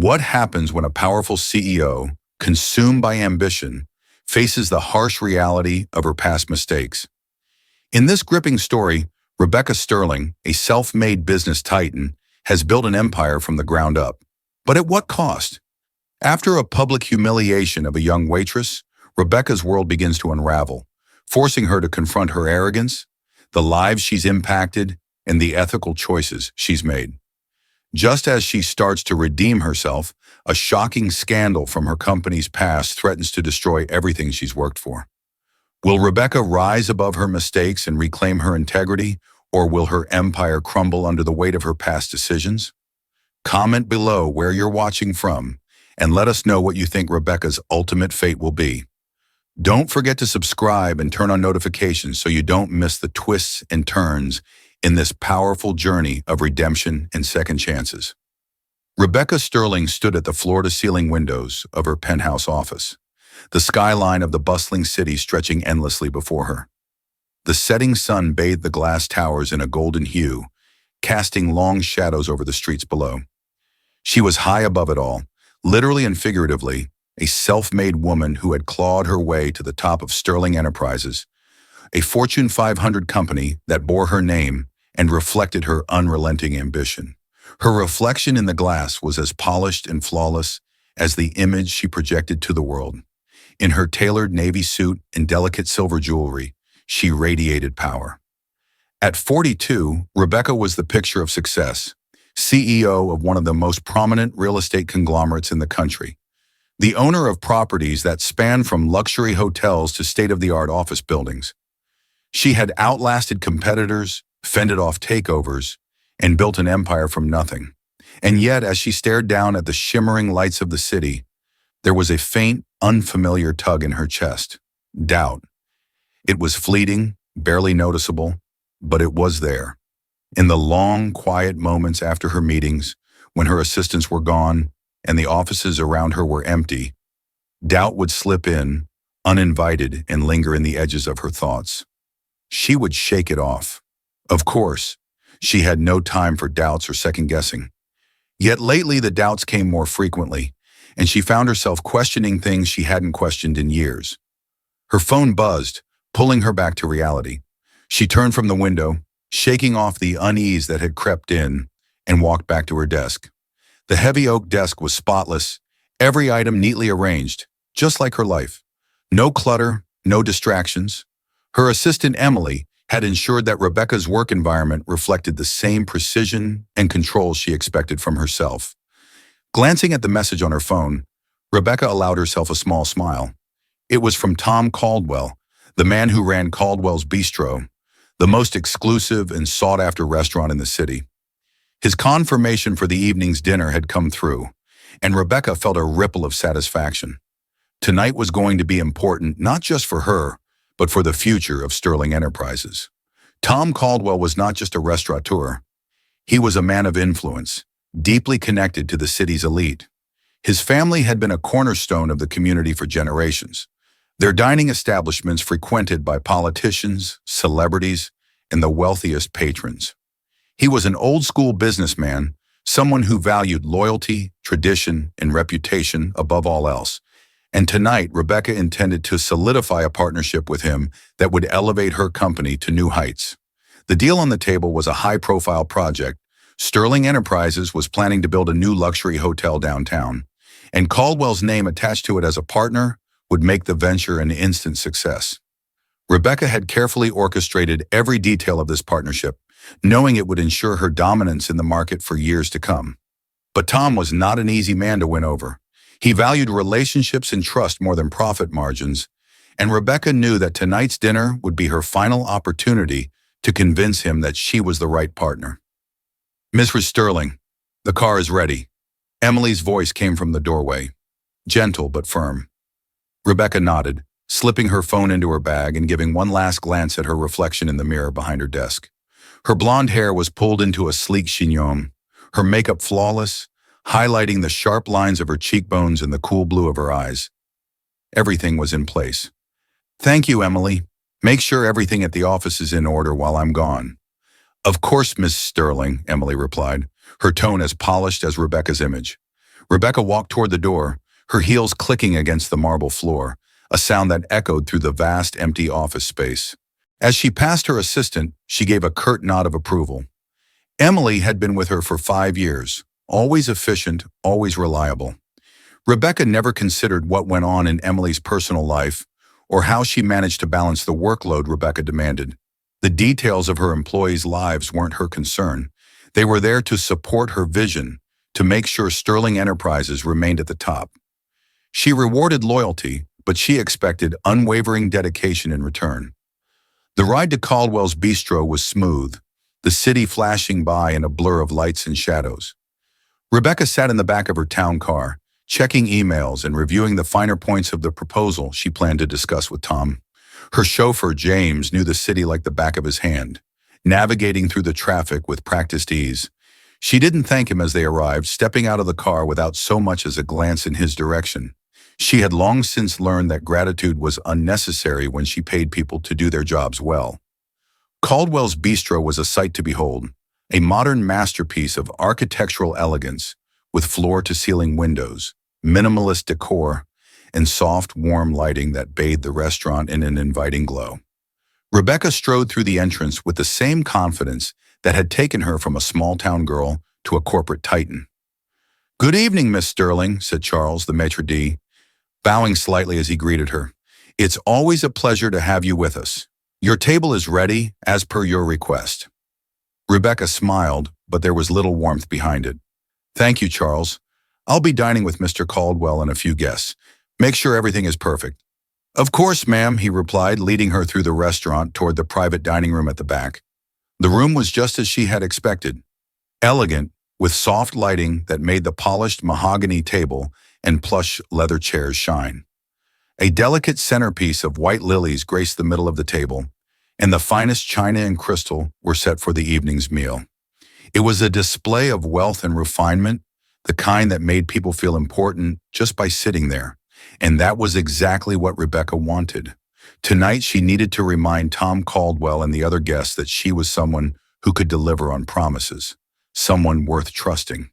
What happens when a powerful CEO, consumed by ambition, faces the harsh reality of her past mistakes? In this gripping story, Rebecca Sterling, a self-made business titan, has built an empire from the ground up. But at what cost? After a public humiliation of a young waitress, Rebecca's world begins to unravel, forcing her to confront her arrogance, the lives she's impacted, and the ethical choices she's made. Just as she starts to redeem herself, a shocking scandal from her company's past threatens to destroy everything she's worked for. Will Rebecca rise above her mistakes and reclaim her integrity, or will her empire crumble under the weight of her past decisions? Comment below where you're watching from, and let us know what you think Rebecca's ultimate fate will be. Don't forget to subscribe and turn on notifications so you don't miss the twists and turns in this powerful journey of redemption and second chances. Rebecca Sterling stood at the floor-to-ceiling windows of her penthouse office, the skyline of the bustling city stretching endlessly before her. The setting sun bathed the glass towers in a golden hue, casting long shadows over the streets below. She was high above it all, literally and figuratively, a self-made woman who had clawed her way to the top of Sterling Enterprises, a Fortune 500 company that bore her name and reflected her unrelenting ambition. Her reflection in the glass was as polished and flawless as the image she projected to the world. In her tailored navy suit and delicate silver jewelry, she radiated power. At 42, Rebecca was the picture of success, CEO of one of the most prominent real estate conglomerates in the country, the owner of properties that span from luxury hotels to state-of-the-art office buildings. She had outlasted competitors, fended off takeovers, and built an empire from nothing. And yet, as she stared down at the shimmering lights of the city, there was a faint, unfamiliar tug in her chest. Doubt. It was fleeting, barely noticeable, but it was there. In the long, quiet moments after her meetings, when her assistants were gone and the offices around her were empty, doubt would slip in, uninvited, and linger in the edges of her thoughts. She would shake it off. Of course, she had no time for doubts or second-guessing. Yet lately the doubts came more frequently, and she found herself questioning things she hadn't questioned in years. Her phone buzzed, pulling her back to reality. She turned from the window, shaking off the unease that had crept in, and walked back to her desk. The heavy oak desk was spotless, every item neatly arranged, just like her life. No clutter, no distractions. Her assistant Emily had ensured that Rebecca's work environment reflected the same precision and control she expected from herself. Glancing at the message on her phone, Rebecca allowed herself a small smile. It was from Tom Caldwell, the man who ran Caldwell's Bistro, the most exclusive and sought-after restaurant in the city. His confirmation for the evening's dinner had come through, and Rebecca felt a ripple of satisfaction. Tonight was going to be important not just for her, but for the future of Sterling Enterprises. Tom Caldwell was not just a restaurateur. He was a man of influence, deeply connected to the city's elite. His family had been a cornerstone of the community for generations, their dining establishments frequented by politicians, celebrities, and the wealthiest patrons. He was an old-school businessman, someone who valued loyalty, tradition, and reputation above all else. And tonight, Rebecca intended to solidify a partnership with him that would elevate her company to new heights. The deal on the table was a high-profile project. Sterling Enterprises was planning to build a new luxury hotel downtown, and Caldwell's name attached to it as a partner would make the venture an instant success. Rebecca had carefully orchestrated every detail of this partnership, knowing it would ensure her dominance in the market for years to come. But Tom was not an easy man to win over. He valued relationships and trust more than profit margins, and Rebecca knew that tonight's dinner would be her final opportunity to convince him that she was the right partner. "Mrs. Sterling, the car is ready." Emily's voice came from the doorway, gentle but firm. Rebecca nodded, slipping her phone into her bag and giving one last glance at her reflection in the mirror behind her desk. Her blonde hair was pulled into a sleek chignon, her makeup flawless, highlighting the sharp lines of her cheekbones and the cool blue of her eyes. Everything was in place. "Thank you, Emily. Make sure everything at the office is in order while I'm gone." "Of course, Miss Sterling," Emily replied, her tone as polished as Rebecca's image. Rebecca walked toward the door, her heels clicking against the marble floor, a sound that echoed through the vast, empty office space. As she passed her assistant, she gave a curt nod of approval. Emily had been with her for 5 years, always efficient, always reliable. Rebecca never considered what went on in Emily's personal life or how she managed to balance the workload Rebecca demanded. The details of her employees' lives weren't her concern. They were there to support her vision, to make sure Sterling Enterprises remained at the top. She rewarded loyalty, but she expected unwavering dedication in return. The ride to Caldwell's Bistro was smooth, the city flashing by in a blur of lights and shadows. Rebecca sat in the back of her town car, checking emails and reviewing the finer points of the proposal she planned to discuss with Tom. Her chauffeur, James, knew the city like the back of his hand, navigating through the traffic with practiced ease. She didn't thank him as they arrived, stepping out of the car without so much as a glance in his direction. She had long since learned that gratitude was unnecessary when she paid people to do their jobs well. Caldwell's Bistro was a sight to behold, a modern masterpiece of architectural elegance with floor-to-ceiling windows, minimalist decor, and soft, warm lighting that bathed the restaurant in an inviting glow. Rebecca strode through the entrance with the same confidence that had taken her from a small-town girl to a corporate titan. "Good evening, Miss Sterling," said Charles, the maitre d', bowing slightly as he greeted her. "It's always a pleasure to have you with us. Your table is ready, as per your request." Rebecca smiled, but there was little warmth behind it. "Thank you, Charles. I'll be dining with Mr. Caldwell and a few guests. Make sure everything is perfect." "Of course, ma'am," he replied, leading her through the restaurant toward the private dining room at the back. The room was just as she had expected. Elegant, with soft lighting that made the polished mahogany table and plush leather chairs shine. A delicate centerpiece of white lilies graced the middle of the table, and the finest china and crystal were set for the evening's meal. It was a display of wealth and refinement, the kind that made people feel important just by sitting there. And that was exactly what Rebecca wanted. Tonight, she needed to remind Tom Caldwell and the other guests that she was someone who could deliver on promises, someone worth trusting.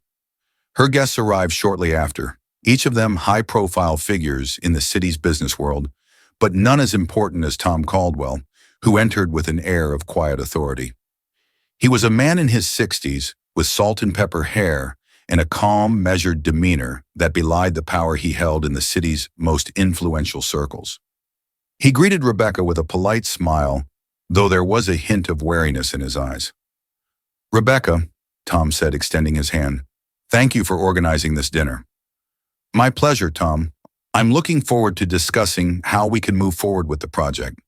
Her guests arrived shortly after, each of them high-profile figures in the city's business world, but none as important as Tom Caldwell, who entered with an air of quiet authority. He was a man in his 60s, with salt and pepper hair and a calm, measured demeanor that belied the power he held in the city's most influential circles. He greeted Rebecca with a polite smile, though there was a hint of wariness in his eyes. "Rebecca," Tom said, extending his hand, "thank you for organizing this dinner." "My pleasure, Tom. I'm looking forward to discussing how we can move forward with the project."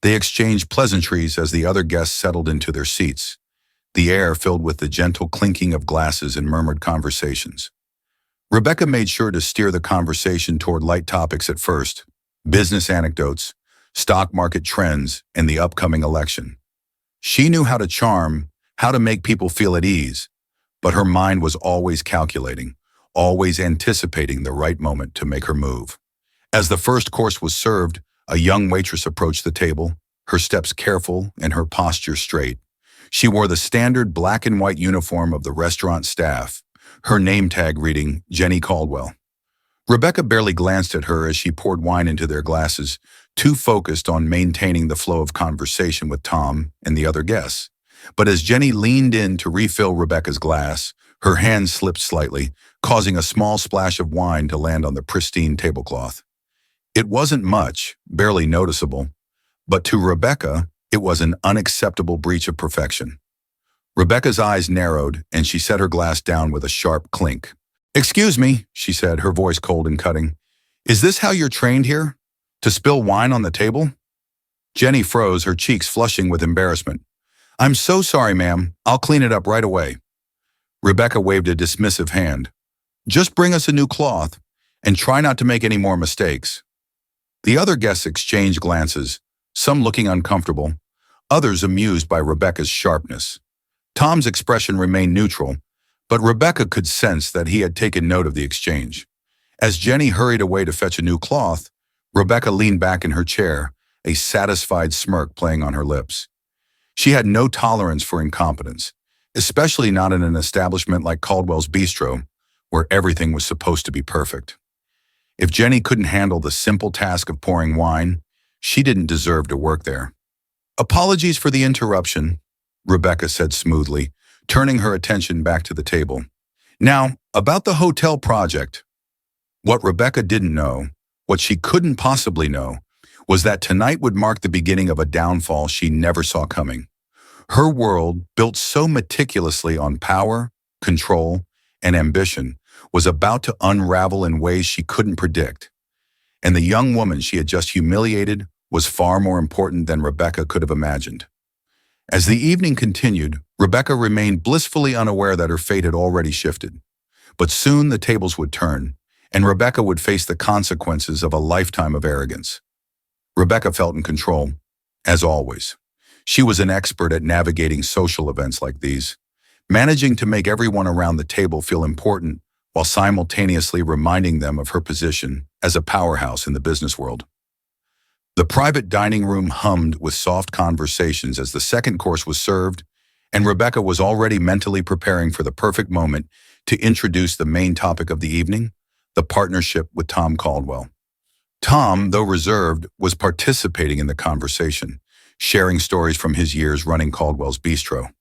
They exchanged pleasantries as the other guests settled into their seats, the air filled with the gentle clinking of glasses and murmured conversations. Rebecca made sure to steer the conversation toward light topics at first: business anecdotes, stock market trends, and the upcoming election. She knew how to charm, how to make people feel at ease, but her mind was always calculating, always anticipating the right moment to make her move. As the first course was served, a young waitress approached the table, her steps careful and her posture straight. She wore the standard black and white uniform of the restaurant staff, her name tag reading Jenny Caldwell. Rebecca barely glanced at her as she poured wine into their glasses, too focused on maintaining the flow of conversation with Tom and the other guests. But as Jenny leaned in to refill Rebecca's glass, her hand slipped slightly, causing a small splash of wine to land on the pristine tablecloth. It wasn't much, barely noticeable, but to Rebecca, it was an unacceptable breach of perfection. Rebecca's eyes narrowed, and she set her glass down with a sharp clink. "Excuse me," she said, her voice cold and cutting. "Is this how you're trained here? To spill wine on the table?" Jenny froze, her cheeks flushing with embarrassment. "I'm so sorry, ma'am. I'll clean it up right away." Rebecca waved a dismissive hand. "Just bring us a new cloth, and try not to make any more mistakes." The other guests exchanged glances, some looking uncomfortable, others amused by Rebecca's sharpness. Tom's expression remained neutral, but Rebecca could sense that he had taken note of the exchange. As Jenny hurried away to fetch a new cloth, Rebecca leaned back in her chair, a satisfied smirk playing on her lips. She had no tolerance for incompetence, especially not in an establishment like Caldwell's Bistro, where everything was supposed to be perfect. If Jenny couldn't handle the simple task of pouring wine, she didn't deserve to work there. "Apologies for the interruption," Rebecca said smoothly, turning her attention back to the table. "Now, about the hotel project." What Rebecca didn't know, what she couldn't possibly know, was that tonight would mark the beginning of a downfall she never saw coming. Her world, built so meticulously on power, control, and ambition, was about to unravel in ways she couldn't predict. And the young woman she had just humiliated was far more important than Rebecca could have imagined. As the evening continued, Rebecca remained blissfully unaware that her fate had already shifted. But soon the tables would turn, and Rebecca would face the consequences of a lifetime of arrogance. Rebecca felt in control, as always. She was an expert at navigating social events like these, managing to make everyone around the table feel important while simultaneously reminding them of her position as a powerhouse in the business world. The private dining room hummed with soft conversations as the second course was served, and Rebecca was already mentally preparing for the perfect moment to introduce the main topic of the evening, the partnership with Tom Caldwell. Tom, though reserved, was participating in the conversation, sharing stories from his years running Caldwell's Bistro.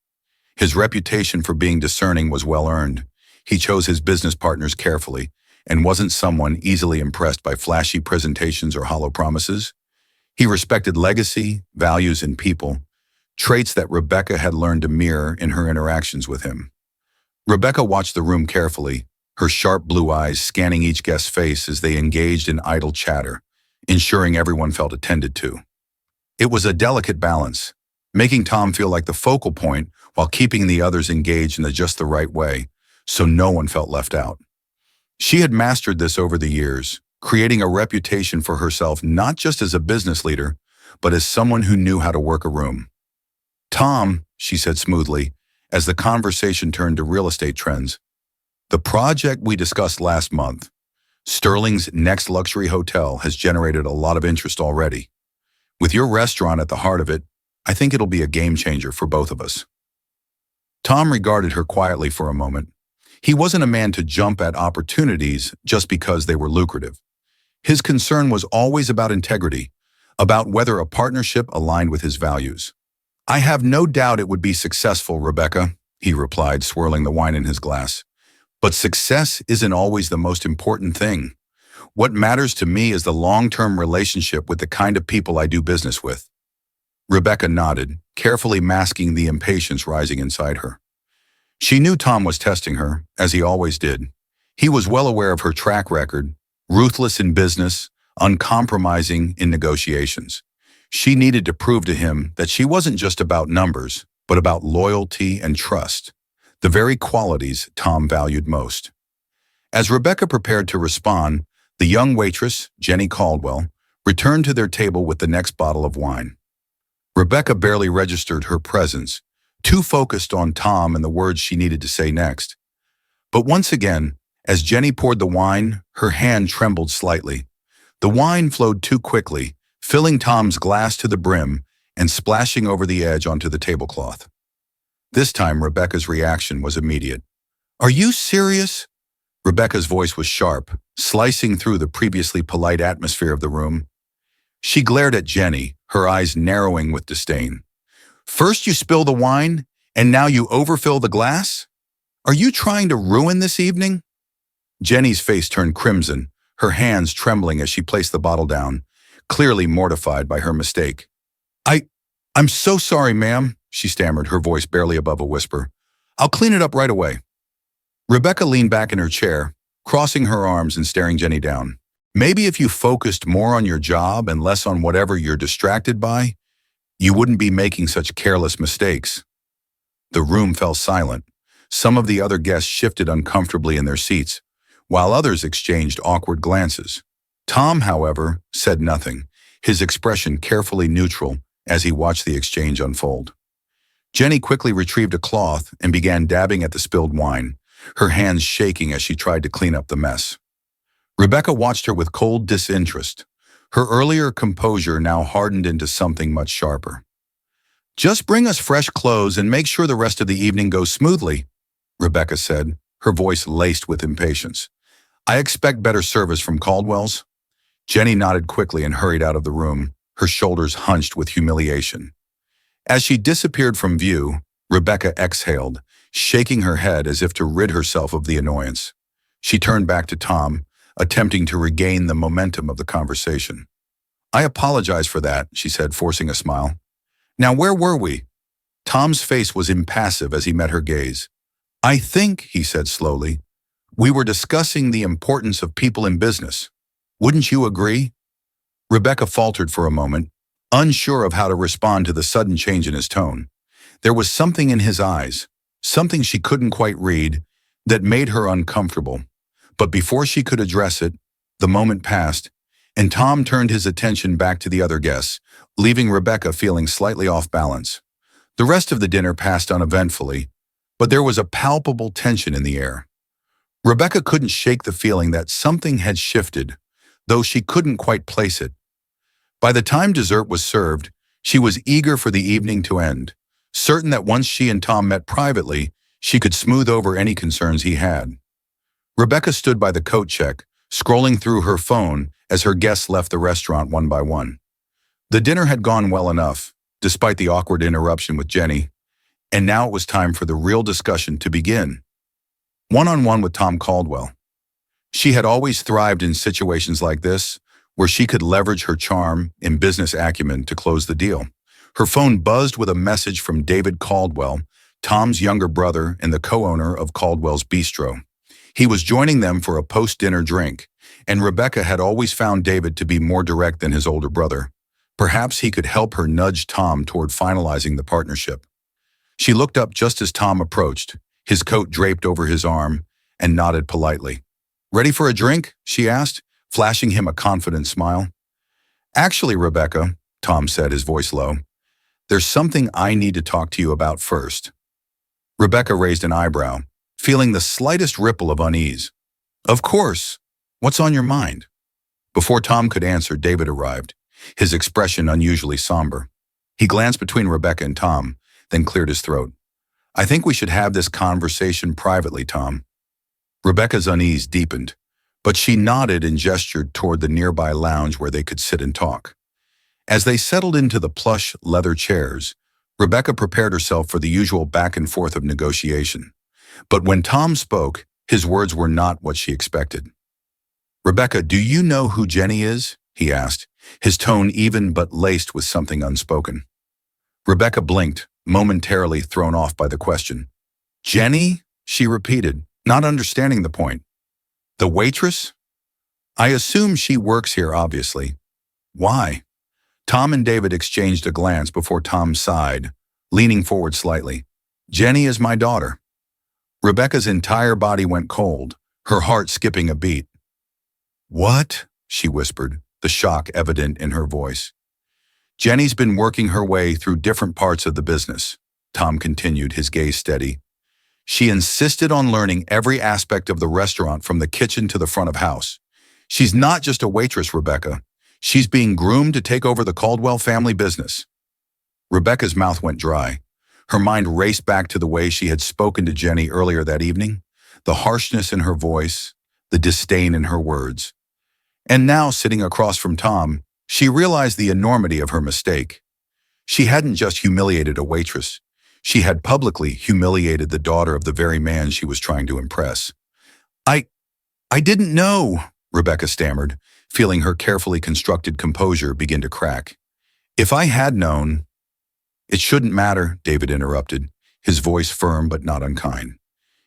His reputation for being discerning was well earned. He chose his business partners carefully and wasn't someone easily impressed by flashy presentations or hollow promises. He respected legacy, values, and people, traits that Rebecca had learned to mirror in her interactions with him. Rebecca watched the room carefully, her sharp blue eyes scanning each guest's face as they engaged in idle chatter, ensuring everyone felt attended to. It was a delicate balance, making Tom feel like the focal point while keeping the others engaged in just the right way, so no one felt left out. She had mastered this over the years, creating a reputation for herself not just as a business leader, but as someone who knew how to work a room. "Tom," she said smoothly, as the conversation turned to real estate trends, "the project we discussed last month, Sterling's next luxury hotel, has generated a lot of interest already. With your restaurant at the heart of it, I think it'll be a game changer for both of us." Tom regarded her quietly for a moment. He wasn't a man to jump at opportunities just because they were lucrative. His concern was always about integrity, about whether a partnership aligned with his values. "I have no doubt it would be successful, Rebecca," he replied, swirling the wine in his glass. "But success isn't always the most important thing. What matters to me is the long-term relationship with the kind of people I do business with." Rebecca nodded, carefully masking the impatience rising inside her. She knew Tom was testing her, as he always did. He was well aware of her track record, ruthless in business, uncompromising in negotiations. She needed to prove to him that she wasn't just about numbers, but about loyalty and trust, the very qualities Tom valued most. As Rebecca prepared to respond, the young waitress, Jenny Caldwell, returned to their table with the next bottle of wine. Rebecca barely registered her presence, too focused on Tom and the words she needed to say next. But once again, as Jenny poured the wine, her hand trembled slightly. The wine flowed too quickly, filling Tom's glass to the brim and splashing over the edge onto the tablecloth. This time, Rebecca's reaction was immediate. "Are you serious?" Rebecca's voice was sharp, slicing through the previously polite atmosphere of the room. She glared at Jenny, her eyes narrowing with disdain. "First you spill the wine, and now you overfill the glass? Are you trying to ruin this evening?" Jenny's face turned crimson, her hands trembling as she placed the bottle down, clearly mortified by her mistake. I'm so sorry, ma'am," she stammered, her voice barely above a whisper. "I'll clean it up right away." Rebecca leaned back in her chair, crossing her arms and staring Jenny down. "Maybe if you focused more on your job and less on whatever you're distracted by, you wouldn't be making such careless mistakes." The room fell silent. Some of the other guests shifted uncomfortably in their seats, while others exchanged awkward glances. Tom, however, said nothing, his expression carefully neutral as he watched the exchange unfold. Jenny quickly retrieved a cloth and began dabbing at the spilled wine, her hands shaking as she tried to clean up the mess. Rebecca watched her with cold disinterest. Her earlier composure now hardened into something much sharper. "Just bring us fresh clothes and make sure the rest of the evening goes smoothly," Rebecca said, her voice laced with impatience. "I expect better service from Caldwell's." Jenny nodded quickly and hurried out of the room, her shoulders hunched with humiliation. As she disappeared from view, Rebecca exhaled, shaking her head as if to rid herself of the annoyance. She turned back to Tom, attempting to regain the momentum of the conversation. "I apologize for that," she said, forcing a smile. "Now where were we?" Tom's face was impassive as he met her gaze. "I think," he said slowly, "we were discussing the importance of people in business. Wouldn't you agree?" Rebecca faltered for a moment, unsure of how to respond to the sudden change in his tone. There was something in his eyes, something she couldn't quite read, that made her uncomfortable. But before she could address it, the moment passed, and Tom turned his attention back to the other guests, leaving Rebecca feeling slightly off balance. The rest of the dinner passed uneventfully, but there was a palpable tension in the air. Rebecca couldn't shake the feeling that something had shifted, though she couldn't quite place it. By the time dessert was served, she was eager for the evening to end, certain that once she and Tom met privately, she could smooth over any concerns he had. Rebecca stood by the coat check, scrolling through her phone as her guests left the restaurant one by one. The dinner had gone well enough, despite the awkward interruption with Jenny, and now it was time for the real discussion to begin. One-on-one with Tom Caldwell. She had always thrived in situations like this, where she could leverage her charm and business acumen to close the deal. Her phone buzzed with a message from David Caldwell, Tom's younger brother and the co-owner of Caldwell's Bistro. He was joining them for a post-dinner drink, and Rebecca had always found David to be more direct than his older brother. Perhaps he could help her nudge Tom toward finalizing the partnership. She looked up just as Tom approached, his coat draped over his arm, and nodded politely. "Ready for a drink?" she asked, flashing him a confident smile. "Actually, Rebecca," Tom said, his voice low, "there's something I need to talk to you about first." Rebecca raised an eyebrow, feeling the slightest ripple of unease. "Of course. What's on your mind?" Before Tom could answer, David arrived, his expression unusually somber. He glanced between Rebecca and Tom, then cleared his throat. "I think we should have this conversation privately, Tom." Rebecca's unease deepened, but she nodded and gestured toward the nearby lounge where they could sit and talk. As they settled into the plush leather chairs, Rebecca prepared herself for the usual back and forth of negotiation. But when Tom spoke, his words were not what she expected. "Rebecca, do you know who Jenny is?" he asked, his tone even but laced with something unspoken. Rebecca blinked, momentarily thrown off by the question. "Jenny?" she repeated, not understanding the point. "The waitress? I assume she works here, obviously. Why?" Tom and David exchanged a glance before Tom sighed, leaning forward slightly. "Jenny is my daughter." Rebecca's entire body went cold, her heart skipping a beat. "What?" she whispered, the shock evident in her voice. "Jenny's been working her way through different parts of the business," Tom continued, his gaze steady. "She insisted on learning every aspect of the restaurant from the kitchen to the front of house. She's not just a waitress, Rebecca. She's being groomed to take over the Caldwell family business." Rebecca's mouth went dry. Her mind raced back to the way she had spoken to Jenny earlier that evening, the harshness in her voice, the disdain in her words. And now, sitting across from Tom, she realized the enormity of her mistake. She hadn't just humiliated a waitress. She had publicly humiliated the daughter of the very man she was trying to impress. I didn't know," Rebecca stammered, feeling her carefully constructed composure begin to crack. "If I had known—" "It shouldn't matter," David interrupted, his voice firm but not unkind.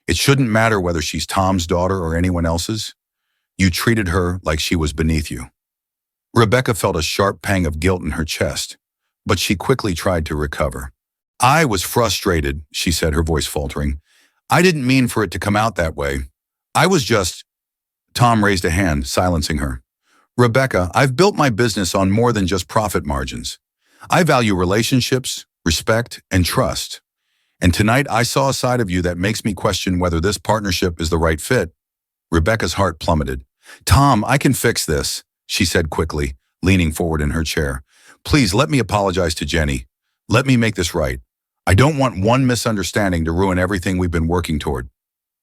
"It shouldn't matter whether she's Tom's daughter or anyone else's. You treated her like she was beneath you." Rebecca felt a sharp pang of guilt in her chest, but she quickly tried to recover. "I was frustrated," she said, her voice faltering. "I didn't mean for it to come out that way. I was just—" Tom raised a hand, silencing her. "Rebecca, I've built my business on more than just profit margins. I value relationships, respect, and trust. And tonight I saw a side of you that makes me question whether this partnership is the right fit." Rebecca's heart plummeted. "Tom, I can fix this," she said quickly, leaning forward in her chair. "Please let me apologize to Jenny. Let me make this right. I don't want one misunderstanding to ruin everything we've been working toward."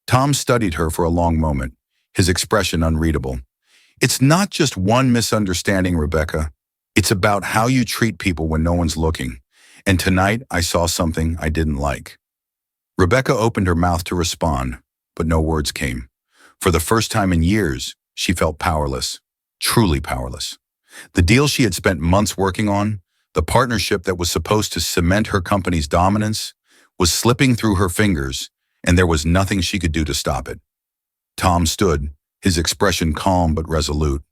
Tom studied her for a long moment, his expression unreadable. It's not just one misunderstanding, Rebecca. It's about how you treat people when no one's looking. And tonight I saw something I didn't like. Rebecca opened her mouth to respond, but no words came. For the first time in years, she felt powerless, truly powerless. The deal she had spent months working on, the partnership that was supposed to cement her company's dominance, was slipping through her fingers, and there was nothing she could do to stop it. Tom stood, his expression calm but resolute.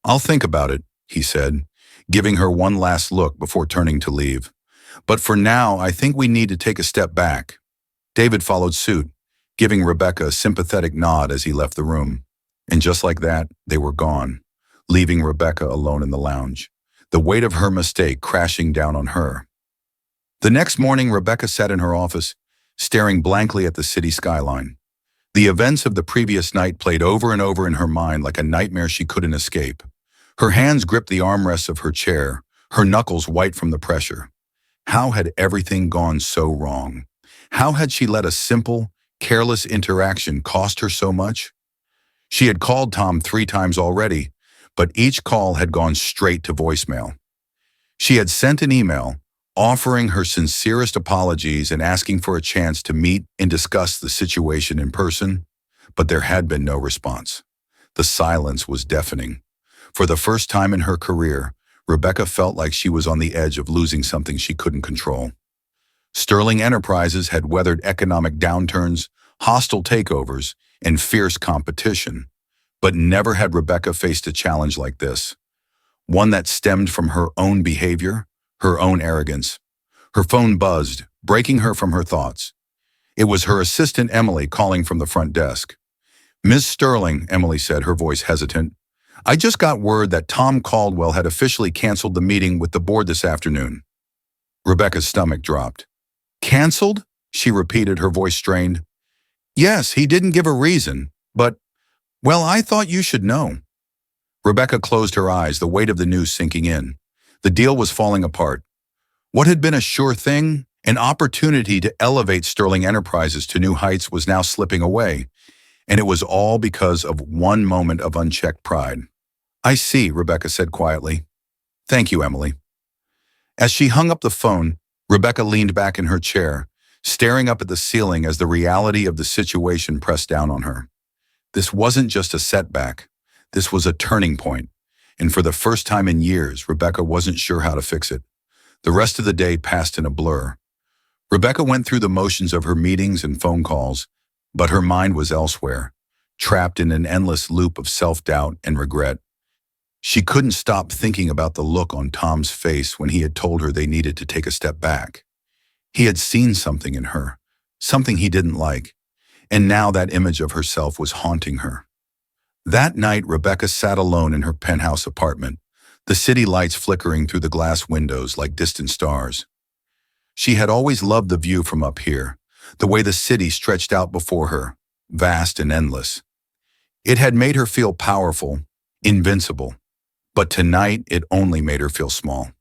"I'll think about it," he said, giving her one last look before turning to leave. "But for now, I think we need to take a step back." David followed suit, giving Rebecca a sympathetic nod as he left the room. And just like that, they were gone, leaving Rebecca alone in the lounge, the weight of her mistake crashing down on her. The next morning, Rebecca sat in her office, staring blankly at the city skyline. The events of the previous night played over and over in her mind like a nightmare she couldn't escape. Her hands gripped the armrests of her chair, her knuckles white from the pressure. How had everything gone so wrong? How had she let a simple, careless interaction cost her so much? She had called Tom 3 times already, but each call had gone straight to voicemail. She had sent an email, offering her sincerest apologies and asking for a chance to meet and discuss the situation in person, but there had been no response. The silence was deafening. For the first time in her career, Rebecca felt like she was on the edge of losing something she couldn't control. Sterling Enterprises had weathered economic downturns, hostile takeovers, and fierce competition, but never had Rebecca faced a challenge like this. One that stemmed from her own behavior, her own arrogance. Her phone buzzed, breaking her from her thoughts. It was her assistant Emily calling from the front desk. "Ms. Sterling," Emily said, her voice hesitant, "I just got word that Tom Caldwell had officially canceled the meeting with the board this afternoon." Rebecca's stomach dropped. "Canceled?" she repeated, her voice strained. "Yes, he didn't give a reason, but, well, I thought you should know." Rebecca closed her eyes, the weight of the news sinking in. The deal was falling apart. What had been a sure thing, an opportunity to elevate Sterling Enterprises to new heights, was now slipping away, and it was all because of one moment of unchecked pride. "I see," Rebecca said quietly. "Thank you, Emily." As she hung up the phone, Rebecca leaned back in her chair, staring up at the ceiling as the reality of the situation pressed down on her. This wasn't just a setback. This was a turning point. And for the first time in years, Rebecca wasn't sure how to fix it. The rest of the day passed in a blur. Rebecca went through the motions of her meetings and phone calls, but her mind was elsewhere, trapped in an endless loop of self-doubt and regret. She couldn't stop thinking about the look on Tom's face when he had told her they needed to take a step back. He had seen something in her, something he didn't like, and now that image of herself was haunting her. That night, Rebecca sat alone in her penthouse apartment, the city lights flickering through the glass windows like distant stars. She had always loved the view from up here, the way the city stretched out before her, vast and endless. It had made her feel powerful, invincible, but tonight it only made her feel small.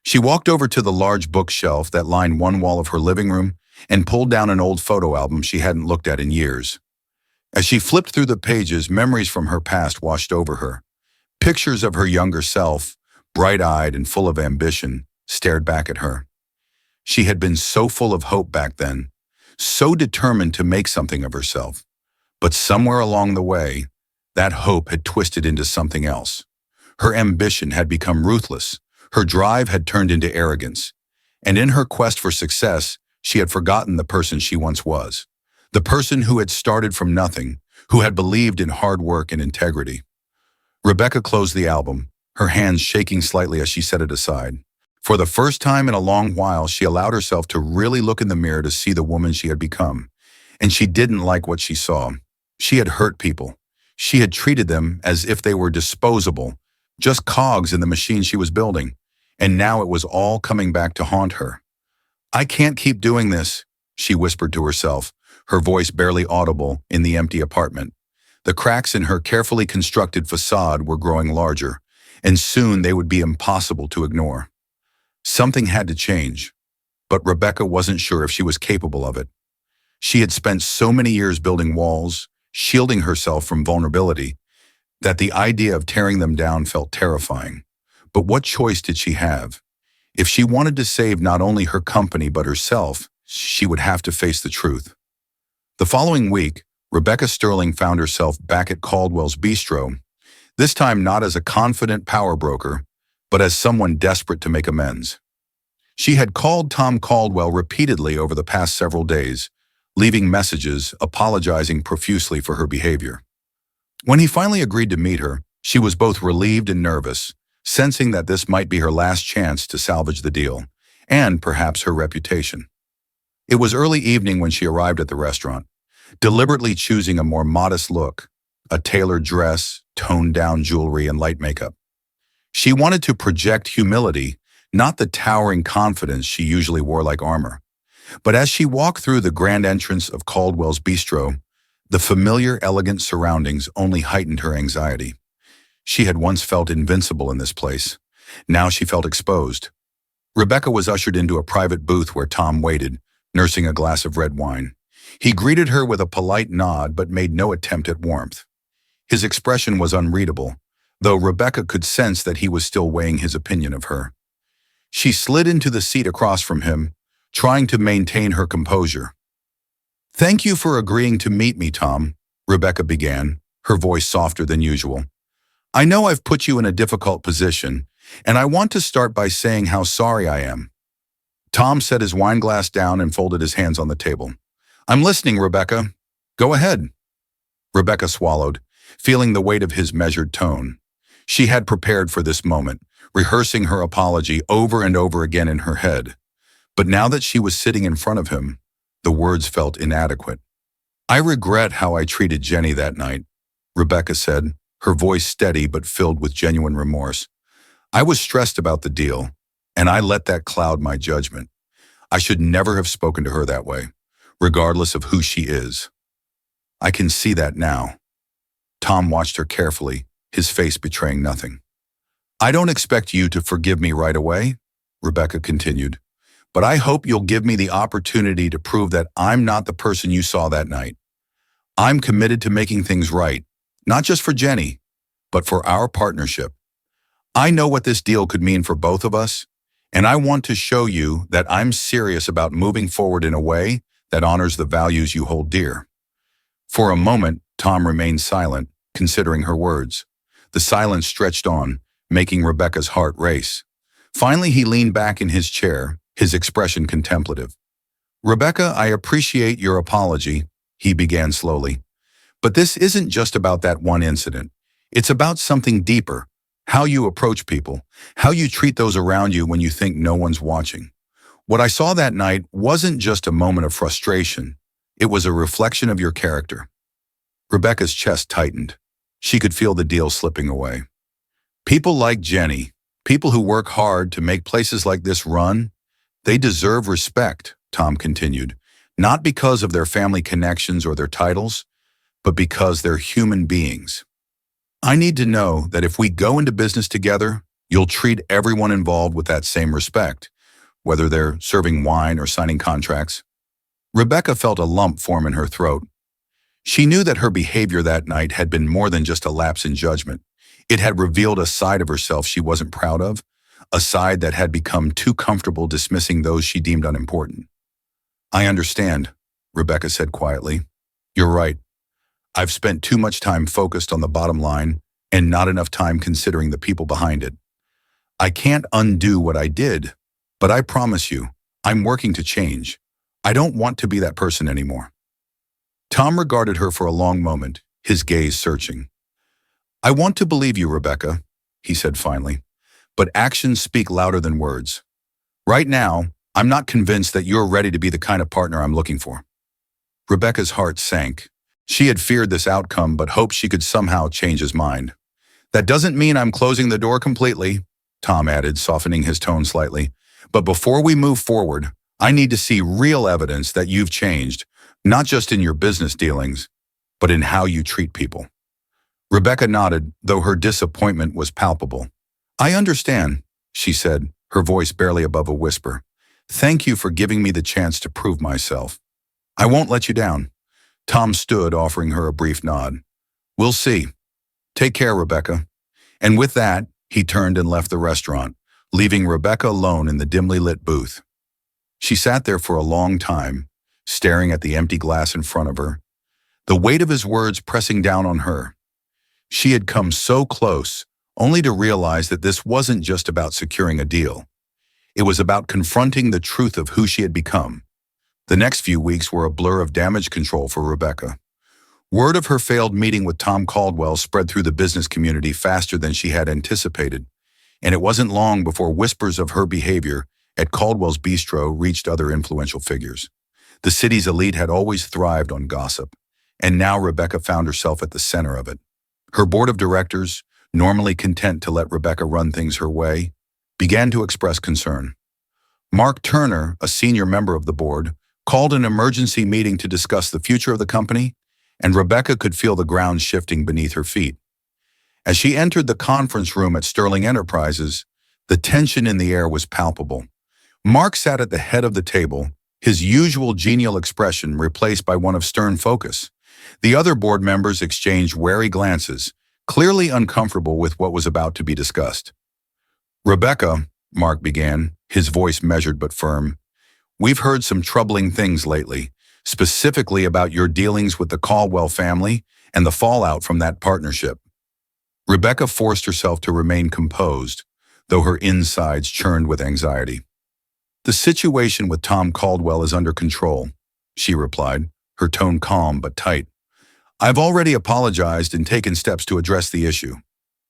She walked over to the large bookshelf that lined one wall of her living room and pulled down an old photo album she hadn't looked at in years. As she flipped through the pages, memories from her past washed over her. Pictures of her younger self, bright-eyed and full of ambition, stared back at her. She had been so full of hope back then, so determined to make something of herself. But somewhere along the way, that hope had twisted into something else. Her ambition had become ruthless. Her drive had turned into arrogance. And in her quest for success, she had forgotten the person she once was. The person who had started from nothing, who had believed in hard work and integrity. Rebecca closed the album, her hands shaking slightly as she set it aside. For the first time in a long while, she allowed herself to really look in the mirror to see the woman she had become. And she didn't like what she saw. She had hurt people. She had treated them as if they were disposable, just cogs in the machine she was building. And now it was all coming back to haunt her. "I can't keep doing this," she whispered to herself, her voice barely audible in the empty apartment. The cracks in her carefully constructed facade were growing larger, and soon they would be impossible to ignore. Something had to change, but Rebecca wasn't sure if she was capable of it. She had spent so many years building walls, shielding herself from vulnerability, that the idea of tearing them down felt terrifying. But what choice did she have? If she wanted to save not only her company but herself, she would have to face the truth. The following week, Rebecca Sterling found herself back at Caldwell's Bistro, this time not as a confident power broker, but as someone desperate to make amends. She had called Tom Caldwell repeatedly over the past several days, leaving messages apologizing profusely for her behavior. When he finally agreed to meet her, she was both relieved and nervous, sensing that this might be her last chance to salvage the deal, and perhaps her reputation. It was early evening when she arrived at the restaurant, deliberately choosing a more modest look, a tailored dress, toned-down jewelry, and light makeup. She wanted to project humility, not the towering confidence she usually wore like armor. But as she walked through the grand entrance of Caldwell's Bistro, the familiar, elegant surroundings only heightened her anxiety. She had once felt invincible in this place. Now she felt exposed. Rebecca was ushered into a private booth where Tom waited, nursing a glass of red wine. He greeted her with a polite nod but made no attempt at warmth. His expression was unreadable, though Rebecca could sense that he was still weighing his opinion of her. She slid into the seat across from him, trying to maintain her composure. "Thank you for agreeing to meet me, Tom," Rebecca began, her voice softer than usual. "I know I've put you in a difficult position, and I want to start by saying how sorry I am." Tom set his wine glass down and folded his hands on the table. "I'm listening, Rebecca. Go ahead." Rebecca swallowed, feeling the weight of his measured tone. She had prepared for this moment, rehearsing her apology over and over again in her head. But now that she was sitting in front of him, the words felt inadequate. "I regret how I treated Jenny that night," Rebecca said, her voice steady but filled with genuine remorse. "I was stressed about the deal, and I let that cloud my judgment. I should never have spoken to her that way, regardless of who she is." "I can see that now." Tom watched her carefully, his face betraying nothing. "I don't expect you to forgive me right away," Rebecca continued, "but I hope you'll give me the opportunity to prove that I'm not the person you saw that night. I'm committed to making things right, not just for Jenny, but for our partnership. I know what this deal could mean for both of us, and I want to show you that I'm serious about moving forward in a way that honors the values you hold dear." For a moment, Tom remained silent, considering her words. The silence stretched on, making Rebecca's heart race. Finally, he leaned back in his chair, his expression contemplative. "Rebecca, I appreciate your apology," he began slowly. "But this isn't just about that one incident. It's about something deeper, how you approach people, how you treat those around you when you think no one's watching. What I saw that night wasn't just a moment of frustration. It was a reflection of your character." Rebecca's chest tightened. She could feel the deal slipping away. "People like Jenny, people who work hard to make places like this run, they deserve respect," Tom continued, "not because of their family connections or their titles, but because they're human beings. I need to know that if we go into business together, you'll treat everyone involved with that same respect, whether they're serving wine or signing contracts." Rebecca felt a lump form in her throat. She knew that her behavior that night had been more than just a lapse in judgment. It had revealed a side of herself she wasn't proud of, a side that had become too comfortable dismissing those she deemed unimportant. "I understand," Rebecca said quietly. "You're right. I've spent too much time focused on the bottom line and not enough time considering the people behind it. I can't undo what I did, but I promise you, I'm working to change. I don't want to be that person anymore." Tom regarded her for a long moment, his gaze searching. "I want to believe you, Rebecca," he said finally, "but actions speak louder than words. Right now, I'm not convinced that you're ready to be the kind of partner I'm looking for." Rebecca's heart sank. She had feared this outcome but hoped she could somehow change his mind. "That doesn't mean I'm closing the door completely," Tom added, softening his tone slightly. "But before we move forward, I need to see real evidence that you've changed, not just in your business dealings, but in how you treat people." Rebecca nodded, though her disappointment was palpable. "I understand," she said, her voice barely above a whisper. "Thank you for giving me the chance to prove myself. I won't let you down. Tom stood, offering her a brief nod. We'll see. Take care, Rebecca. And with that, he turned and left the restaurant, leaving Rebecca alone in the dimly lit booth. She sat there for a long time, staring at the empty glass in front of her, the weight of his words pressing down on her. She had come so close, only to realize that this wasn't just about securing a deal. It was about confronting the truth of who she had become. The next few weeks were a blur of damage control for Rebecca. Word of her failed meeting with Tom Caldwell spread through the business community faster than she had anticipated, and it wasn't long before whispers of her behavior at Caldwell's Bistro reached other influential figures. The city's elite had always thrived on gossip, and now Rebecca found herself at the center of it. Her board of directors, normally content to let Rebecca run things her way, began to express concern. Mark Turner, a senior member of the board, called an emergency meeting to discuss the future of the company, and Rebecca could feel the ground shifting beneath her feet. As she entered the conference room at Sterling Enterprises, the tension in the air was palpable. Mark sat at the head of the table, his usual genial expression replaced by one of stern focus. The other board members exchanged wary glances, clearly uncomfortable with what was about to be discussed. Rebecca, Mark began, his voice measured but firm, we've heard some troubling things lately, specifically about your dealings with the Caldwell family and the fallout from that partnership. Rebecca forced herself to remain composed, though her insides churned with anxiety. The situation with Tom Caldwell is under control, she replied, her tone calm but tight. I've already apologized and taken steps to address the issue.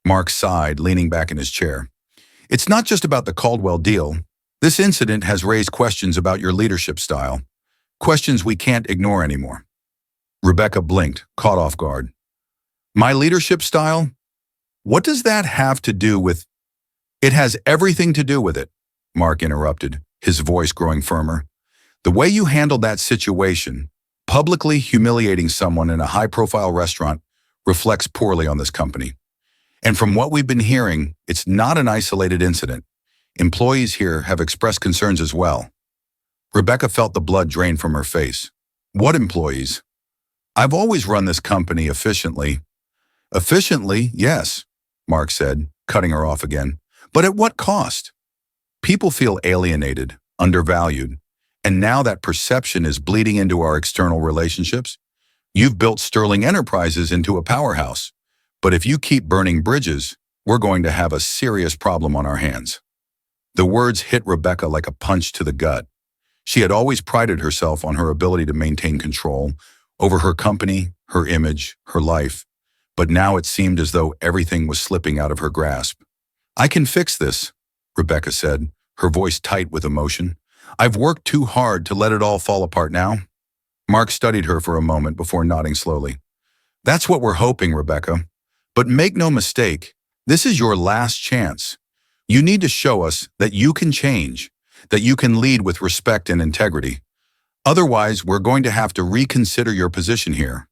Mark sighed, leaning back in his chair. It's not just about the Caldwell deal. This incident has raised questions about your leadership style. Questions we can't ignore anymore. Rebecca blinked, caught off guard. My leadership style? What does that have to do with? It has everything to do with it, Mark interrupted, his voice growing firmer. The way you handled that situation, publicly humiliating someone in a high-profile restaurant, reflects poorly on this company. And from what we've been hearing, it's not an isolated incident. Employees here have expressed concerns as well. Rebecca felt the blood drain from her face. What employees? I've always run this company efficiently. Efficiently, yes, Mark said, cutting her off again. But at what cost? People feel alienated, undervalued, and now that perception is bleeding into our external relationships. You've built Sterling Enterprises into a powerhouse, but if you keep burning bridges, we're going to have a serious problem on our hands. The words hit Rebecca like a punch to the gut. She had always prided herself on her ability to maintain control over her company, her image, her life, but now it seemed as though everything was slipping out of her grasp. I can fix this, Rebecca said, her voice tight with emotion. I've worked too hard to let it all fall apart now. Mark studied her for a moment before nodding slowly. That's what we're hoping, Rebecca. But make no mistake, this is your last chance. You need to show us that you can change, that you can lead with respect and integrity. Otherwise, we're going to have to reconsider your position here.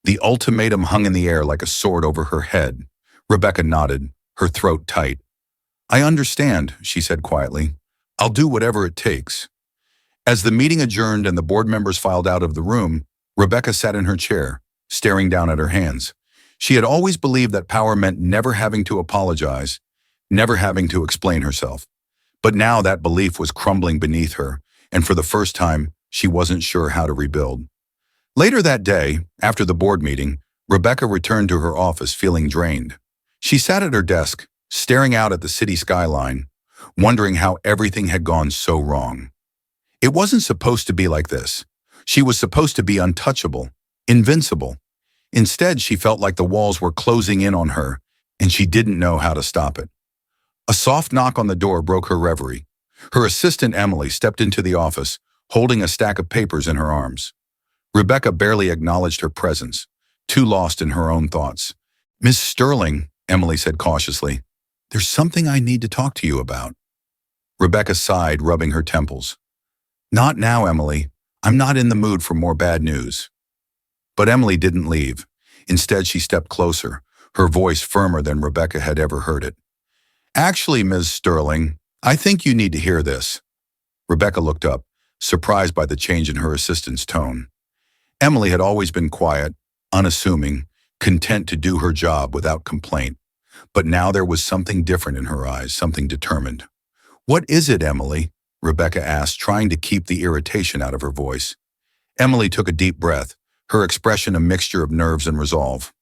The ultimatum hung in the air like a sword over her head. Rebecca nodded, her throat tight. I understand, she said quietly. I'll do whatever it takes. As the meeting adjourned and the board members filed out of the room, Rebecca sat in her chair, staring down at her hands. She had always believed that power meant never having to apologize, never having to explain herself. But now that belief was crumbling beneath her, and for the first time, she wasn't sure how to rebuild. Later that day, after the board meeting, Rebecca returned to her office feeling drained. She sat at her desk, staring out at the city skyline, wondering how everything had gone so wrong. It wasn't supposed to be like this. She was supposed to be untouchable, invincible. Instead, she felt like the walls were closing in on her, and she didn't know how to stop it. A soft knock on the door broke her reverie. Her assistant Emily stepped into the office, holding a stack of papers in her arms. Rebecca barely acknowledged her presence, too lost in her own thoughts. Miss Sterling, Emily said cautiously, there's something I need to talk to you about. Rebecca sighed, rubbing her temples. Not now, Emily. I'm not in the mood for more bad news. But Emily didn't leave. Instead, she stepped closer, her voice firmer than Rebecca had ever heard it. Actually, Ms. Sterling, I think you need to hear this. Rebecca looked up. surprised by the change in her assistant's tone. Emily had always been quiet, unassuming, content to do her job without complaint. But now there was something different in her eyes, something determined. "What is it, Emily?" Rebecca asked, trying to keep the irritation out of her voice. Emily took a deep breath, her expression a mixture of nerves and resolve.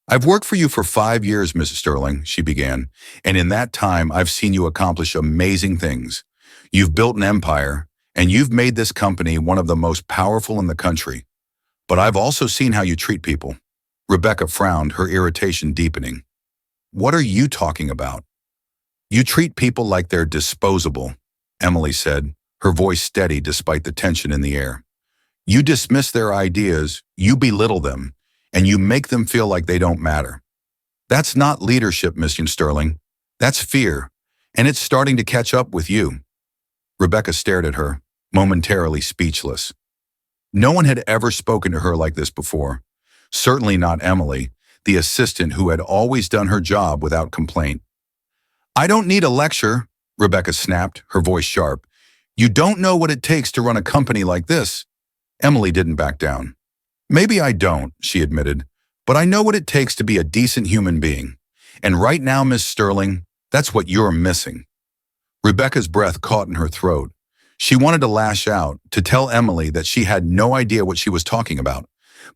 "I've worked for you for 5 years, Mrs. Sterling," she began, "and in that time I've seen you accomplish amazing things. You've built an empire, and you've made this company one of the most powerful in the country. But I've also seen how you treat people." Rebecca frowned, her irritation deepening. "What are you talking about?" "You treat people like they're disposable," Emily said, her voice steady despite the tension in the air. "You dismiss their ideas, you belittle them, and you make them feel like they don't matter. That's not leadership, Mr. Sterling. That's fear, and it's starting to catch up with you." Rebecca stared at her, momentarily speechless. No one had ever spoken to her like this before. Certainly not Emily, the assistant who had always done her job without complaint. "I don't need a lecture," Rebecca snapped, her voice sharp. "You don't know what it takes to run a company like this." Emily didn't back down. "Maybe I don't," she admitted, "but I know what it takes to be a decent human being. And right now, Miss Sterling, that's what you're missing." Rebecca's breath caught in her throat. She wanted to lash out, to tell Emily that she had no idea what she was talking about.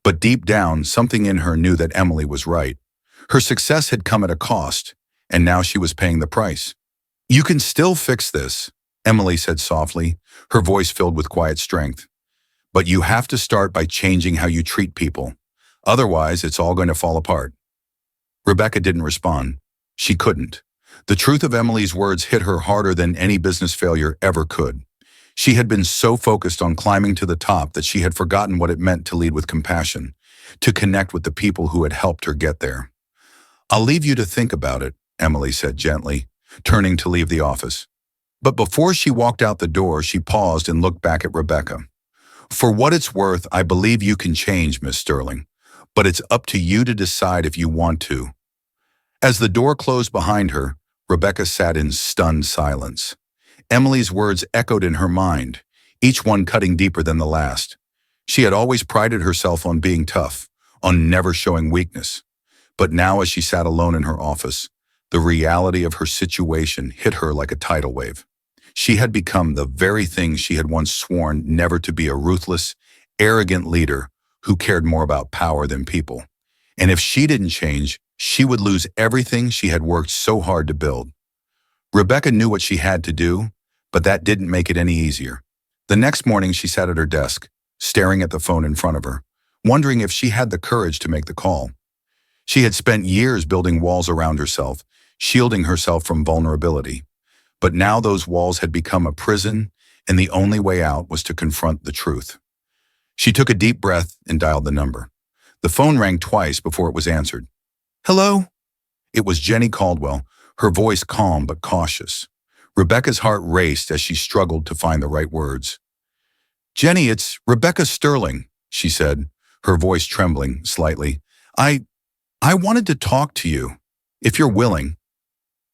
But deep down, something in her knew that Emily was right. Her success had come at a cost, and now she was paying the price. "You can still fix this," Emily said softly, her voice filled with quiet strength. "But you have to start by changing how you treat people. Otherwise, it's all going to fall apart." Rebecca didn't respond. She couldn't. The truth of Emily's words hit her harder than any business failure ever could. She had been so focused on climbing to the top that she had forgotten what it meant to lead with compassion, to connect with the people who had helped her get there. "I'll leave you to think about it," Emily said gently, turning to leave the office. But before she walked out the door, she paused and looked back at Rebecca. "For what it's worth, I believe you can change, Miss Sterling, but it's up to you to decide if you want to." As the door closed behind her, Rebecca sat in stunned silence. Emily's words echoed in her mind, each one cutting deeper than the last. She had always prided herself on being tough, on never showing weakness. But now as she sat alone in her office, the reality of her situation hit her like a tidal wave. She had become the very thing she had once sworn never to be: a ruthless, arrogant leader who cared more about power than people. And if she didn't change, she would lose everything she had worked so hard to build. Rebecca knew what she had to do, but that didn't make it any easier. The next morning, she sat at her desk, staring at the phone in front of her, wondering if she had the courage to make the call. She had spent years building walls around herself, shielding herself from vulnerability. But now those walls had become a prison, and the only way out was to confront the truth. She took a deep breath and dialed the number. The phone rang twice before it was answered. "Hello?" It was Jenny Caldwell, her voice calm but cautious. Rebecca's heart raced as she struggled to find the right words. "Jenny, it's Rebecca Sterling," she said, her voice trembling slightly. I wanted to talk to you, if you're willing."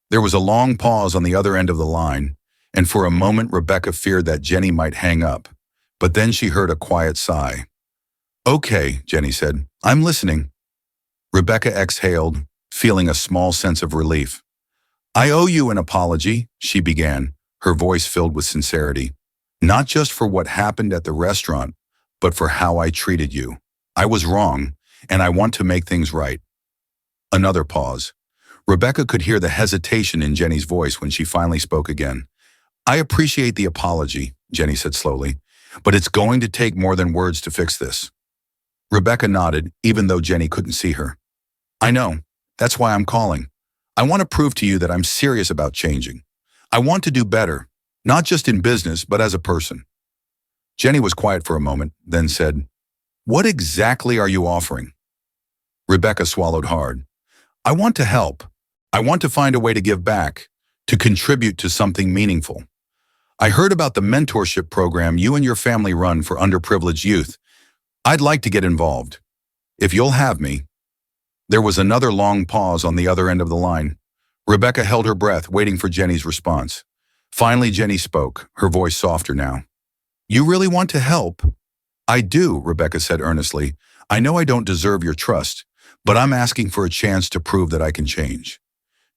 There was a long pause on the other end of the line, and for a moment Rebecca feared that Jenny might hang up. But then she heard a quiet sigh. "Okay," Jenny said, "I'm listening." Rebecca exhaled, feeling a small sense of relief. "I owe you an apology," she began, her voice filled with sincerity. "Not just for what happened at the restaurant, but for how I treated you. I was wrong, and I want to make things right." Another pause. Rebecca could hear the hesitation in Jenny's voice when she finally spoke again. "I appreciate the apology," Jenny said slowly, "but it's going to take more than words to fix this." Rebecca nodded, even though Jenny couldn't see her. "I know. That's why I'm calling. I want to prove to you that I'm serious about changing. I want to do better, not just in business, but as a person." Jenny was quiet for a moment, then said, "What exactly are you offering?" Rebecca swallowed hard. "I want to help. I want to find a way to give back, to contribute to something meaningful. I heard about the mentorship program you and your family run for underprivileged youth. I'd like to get involved. If you'll have me." There was another long pause on the other end of the line. Rebecca held her breath, waiting for Jenny's response. Finally, Jenny spoke, her voice softer now. You really want to help? I do, Rebecca said earnestly. I know I don't deserve your trust, but I'm asking for a chance to prove that I can change.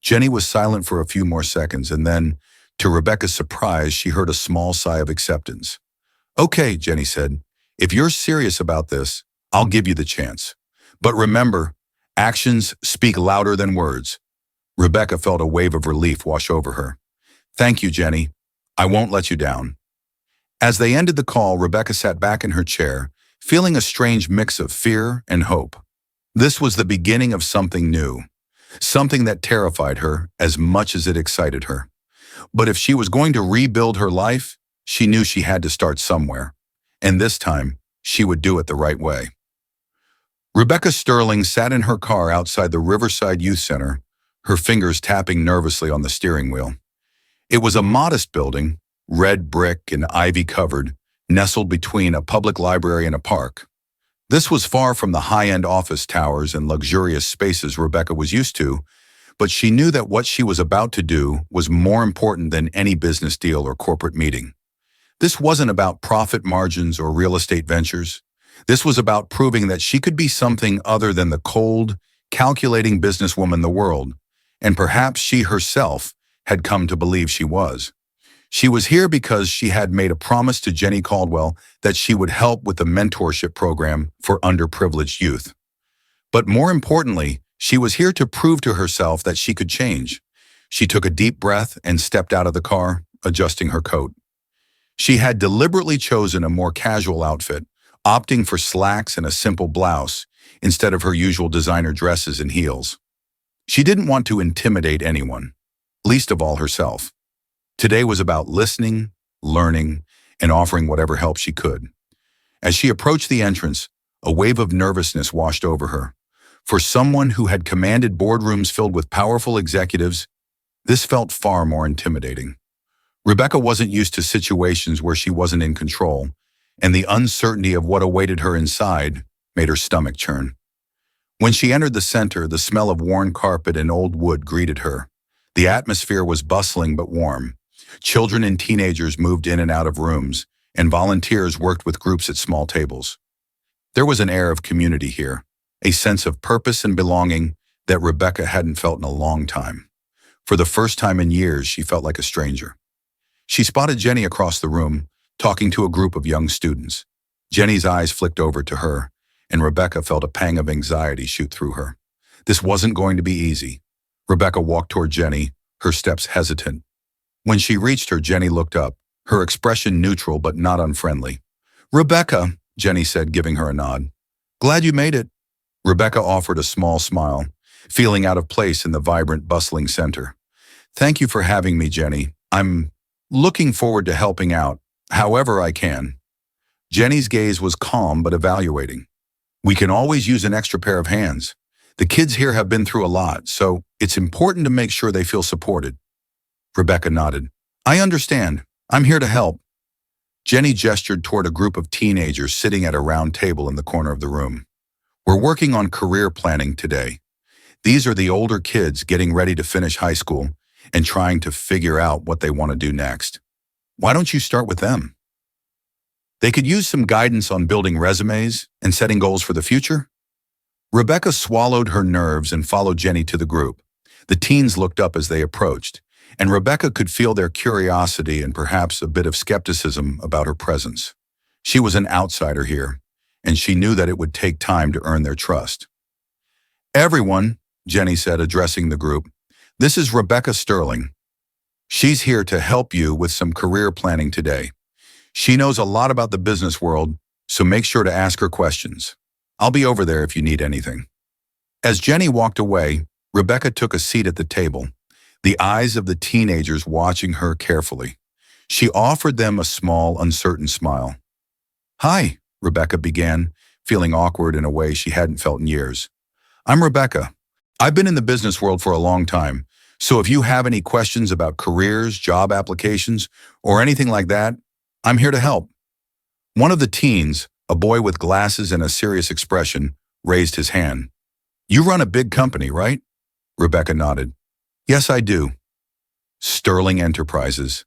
Jenny was silent for a few more seconds, and then, to Rebecca's surprise, she heard a small sigh of acceptance. Okay, Jenny said, if you're serious about this, I'll give you the chance. But remember, actions speak louder than words. Rebecca felt a wave of relief wash over her. Thank you, Jenny. I won't let you down. As they ended the call, Rebecca sat back in her chair, feeling a strange mix of fear and hope. This was the beginning of something new, something that terrified her as much as it excited her. But if she was going to rebuild her life, she knew she had to start somewhere. And this time, she would do it the right way. Rebecca Sterling sat in her car outside the Riverside Youth Center, her fingers tapping nervously on the steering wheel. It was a modest building, red brick and ivy-covered, nestled between a public library and a park. This was far from the high-end office towers and luxurious spaces Rebecca was used to, but she knew that what she was about to do was more important than any business deal or corporate meeting. This wasn't about profit margins or real estate ventures. This was about proving that she could be something other than the cold, calculating businesswoman the world, and perhaps she herself had come to believe she was. She was here because she had made a promise to Jenny Caldwell that she would help with the mentorship program for underprivileged youth. But more importantly, she was here to prove to herself that she could change. She took a deep breath and stepped out of the car, adjusting her coat. She had deliberately chosen a more casual outfit, opting for slacks and a simple blouse instead of her usual designer dresses and heels. She didn't want to intimidate anyone, least of all herself. Today was about listening, learning, and offering whatever help she could. As she approached the entrance, a wave of nervousness washed over her. For someone who had commanded boardrooms filled with powerful executives, this felt far more intimidating. Rebecca wasn't used to situations where she wasn't in control, and the uncertainty of what awaited her inside made her stomach churn. When she entered the center, the smell of worn carpet and old wood greeted her. The atmosphere was bustling but warm. Children and teenagers moved in and out of rooms, and volunteers worked with groups at small tables. There was an air of community here, a sense of purpose and belonging that Rebecca hadn't felt in a long time. For the first time in years, she felt like a stranger. She spotted Jenny across the room, talking to a group of young students. Jenny's eyes flicked over to her, and Rebecca felt a pang of anxiety shoot through her. This wasn't going to be easy. Rebecca walked toward Jenny, her steps hesitant. When she reached her, Jenny looked up, her expression neutral but not unfriendly. "Rebecca," Jenny said, giving her a nod. "Glad you made it." Rebecca offered a small smile, feeling out of place in the vibrant, bustling center. "Thank you for having me, Jenny. I'm looking forward to helping out, however I can." Jenny's gaze was calm but evaluating. "We can always use an extra pair of hands. The kids here have been through a lot, so it's important to make sure they feel supported." Rebecca nodded. "I understand. I'm here to help." Jenny gestured toward a group of teenagers sitting at a round table in the corner of the room. "We're working on career planning today. These are the older kids getting ready to finish high school and trying to figure out what they want to do next. Why don't you start with them? They could use some guidance on building resumes and setting goals for the future." Rebecca swallowed her nerves and followed Jenny to the group. The teens looked up as they approached, and Rebecca could feel their curiosity and perhaps a bit of skepticism about her presence. She was an outsider here, and she knew that it would take time to earn their trust. "Everyone," Jenny said, addressing the group, "this is Rebecca Sterling. She's here to help you with some career planning today. She knows a lot about the business world, so make sure to ask her questions. I'll be over there if you need anything." As Jenny walked away, Rebecca took a seat at the table, the eyes of the teenagers watching her carefully. She offered them a small, uncertain smile. "Hi," Rebecca began, feeling awkward in a way she hadn't felt in years. "I'm Rebecca. I've been in the business world for a long time, so if you have any questions about careers, job applications, or anything like that, I'm here to help." One of the teens, a boy with glasses and a serious expression, raised his hand. "You run a big company, right?" Rebecca nodded. "Yes, I do." "Sterling Enterprises."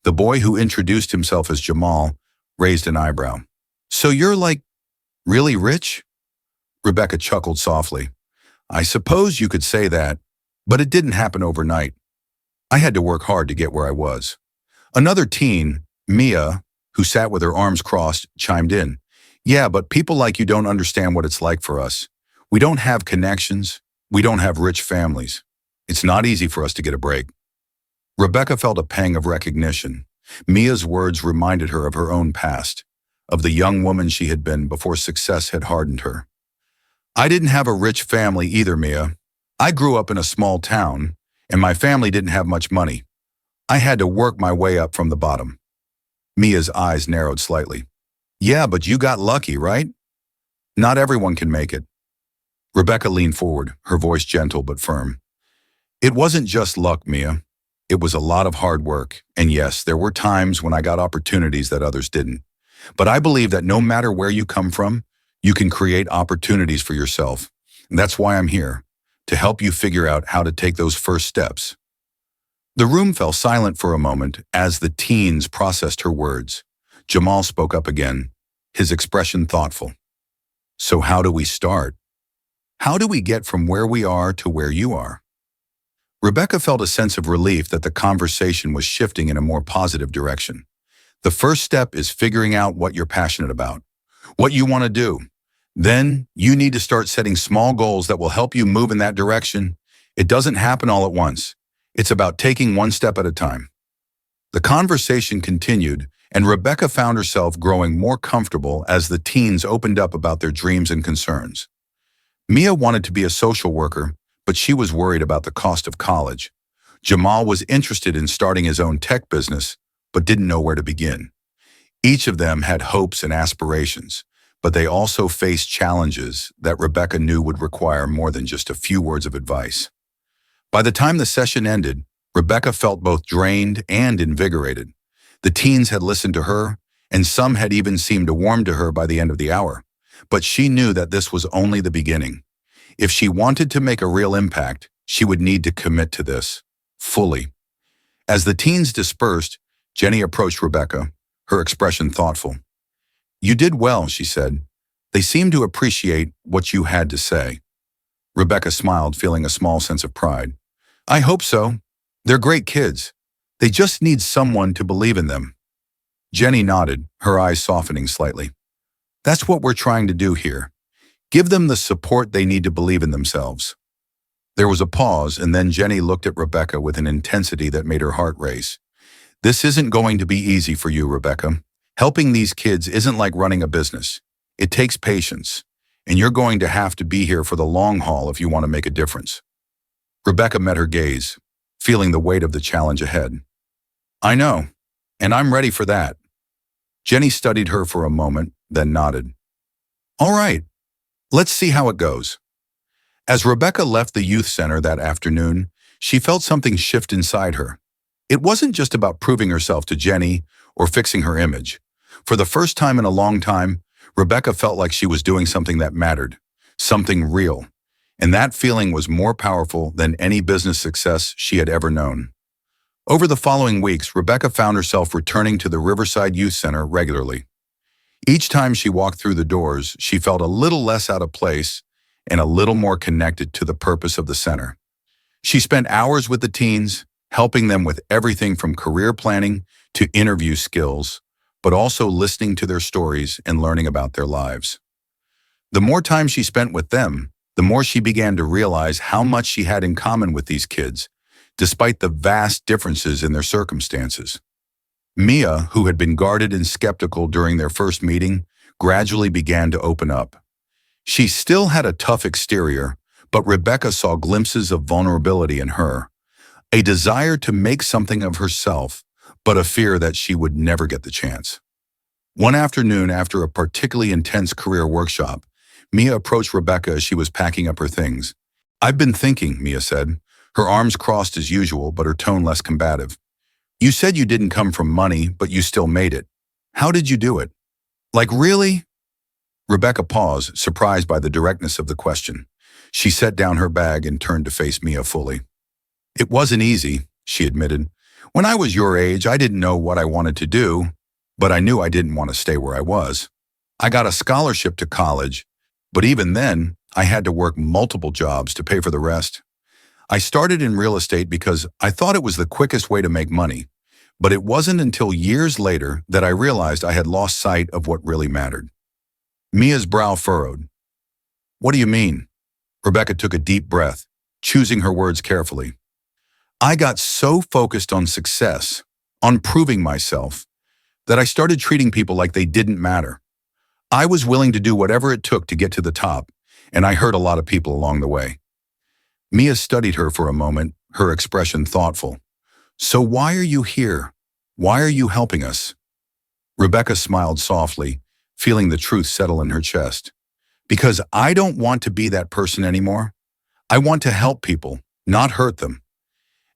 The boy who introduced himself as Jamal raised an eyebrow. So you're like, really rich? Rebecca chuckled softly. I suppose you could say that, but it didn't happen overnight. I had to work hard to get where I was. Another teen, Mia, who sat with her arms crossed, chimed in. Yeah, but people like you don't understand what it's like for us. We don't have connections. We don't have rich families. It's not easy for us to get a break. Rebecca felt a pang of recognition. Mia's words reminded her of her own past, of the young woman she had been before success had hardened her. I didn't have a rich family either, Mia. I grew up in a small town, and my family didn't have much money. I had to work my way up from the bottom. Mia's eyes narrowed slightly. Yeah, but you got lucky, right? Not everyone can make it. Rebecca leaned forward, her voice gentle but firm. It wasn't just luck, Mia. It was a lot of hard work, and yes, there were times when I got opportunities that others didn't. But I believe that no matter where you come from, you can create opportunities for yourself. And that's why I'm here, to help you figure out how to take those first steps. The room fell silent for a moment as the teens processed her words. Jamal spoke up again, his expression thoughtful. So how do we start? How do we get from where we are to where you are? Rebecca felt a sense of relief that the conversation was shifting in a more positive direction. The first step is figuring out what you're passionate about, what you want to do. Then you need to start setting small goals that will help you move in that direction. It doesn't happen all at once. It's about taking one step at a time. The conversation continued, and Rebecca found herself growing more comfortable as the teens opened up about their dreams and concerns. Mia wanted to be a social worker, but she was worried about the cost of college. Jamal was interested in starting his own tech business, but didn't know where to begin. Each of them had hopes and aspirations, but they also faced challenges that Rebecca knew would require more than just a few words of advice. By the time the session ended, Rebecca felt both drained and invigorated. The teens had listened to her, and some had even seemed to warm to her by the end of the hour. But she knew that this was only the beginning. If she wanted to make a real impact, she would need to commit to this, fully. As the teens dispersed, Jenny approached Rebecca, her expression thoughtful. You did well, she said. They seemed to appreciate what you had to say. Rebecca smiled, feeling a small sense of pride. I hope so. They're great kids. They just need someone to believe in them. Jenny nodded, her eyes softening slightly. That's what we're trying to do here. Give them the support they need to believe in themselves. There was a pause, and then Jenny looked at Rebecca with an intensity that made her heart race. This isn't going to be easy for you, Rebecca. Helping these kids isn't like running a business. It takes patience, and you're going to have to be here for the long haul if you want to make a difference. Rebecca met her gaze, feeling the weight of the challenge ahead. I know, and I'm ready for that. Jenny studied her for a moment, then nodded. All right, let's see how it goes. As Rebecca left the youth center that afternoon, she felt something shift inside her. It wasn't just about proving herself to Jenny or fixing her image. For the first time in a long time, Rebecca felt like she was doing something that mattered, something real. And that feeling was more powerful than any business success she had ever known. Over the following weeks, Rebecca found herself returning to the Riverside Youth Center regularly. Each time she walked through the doors, she felt a little less out of place and a little more connected to the purpose of the center. She spent hours with the teens, helping them with everything from career planning to interview skills, but also listening to their stories and learning about their lives. The more time she spent with them, the more she began to realize how much she had in common with these kids, despite the vast differences in their circumstances. Mia, who had been guarded and skeptical during their first meeting, gradually began to open up. She still had a tough exterior, but Rebecca saw glimpses of vulnerability in her, a desire to make something of herself, but a fear that she would never get the chance. One afternoon, after a particularly intense career workshop, Mia approached Rebecca as she was packing up her things. I've been thinking, Mia said, her arms crossed as usual, but her tone less combative. You said you didn't come from money, but you still made it. How did you do it? Like, really? Rebecca paused, surprised by the directness of the question. She set down her bag and turned to face Mia fully. It wasn't easy, she admitted. When I was your age, I didn't know what I wanted to do. but I knew I didn't want to stay where I was. I got a scholarship to college, but even then, I had to work multiple jobs to pay for the rest. I started in real estate because I thought it was the quickest way to make money, but it wasn't until years later that I realized I had lost sight of what really mattered. Mia's brow furrowed. What do you mean? Rebecca took a deep breath, choosing her words carefully. I got so focused on success, on proving myself, that I started treating people like they didn't matter. I was willing to do whatever it took to get to the top, and I hurt a lot of people along the way. Mia studied her for a moment, her expression thoughtful. So why are you here? Why are you helping us? Rebecca smiled softly, feeling the truth settle in her chest. Because I don't want to be that person anymore. I want to help people, not hurt them.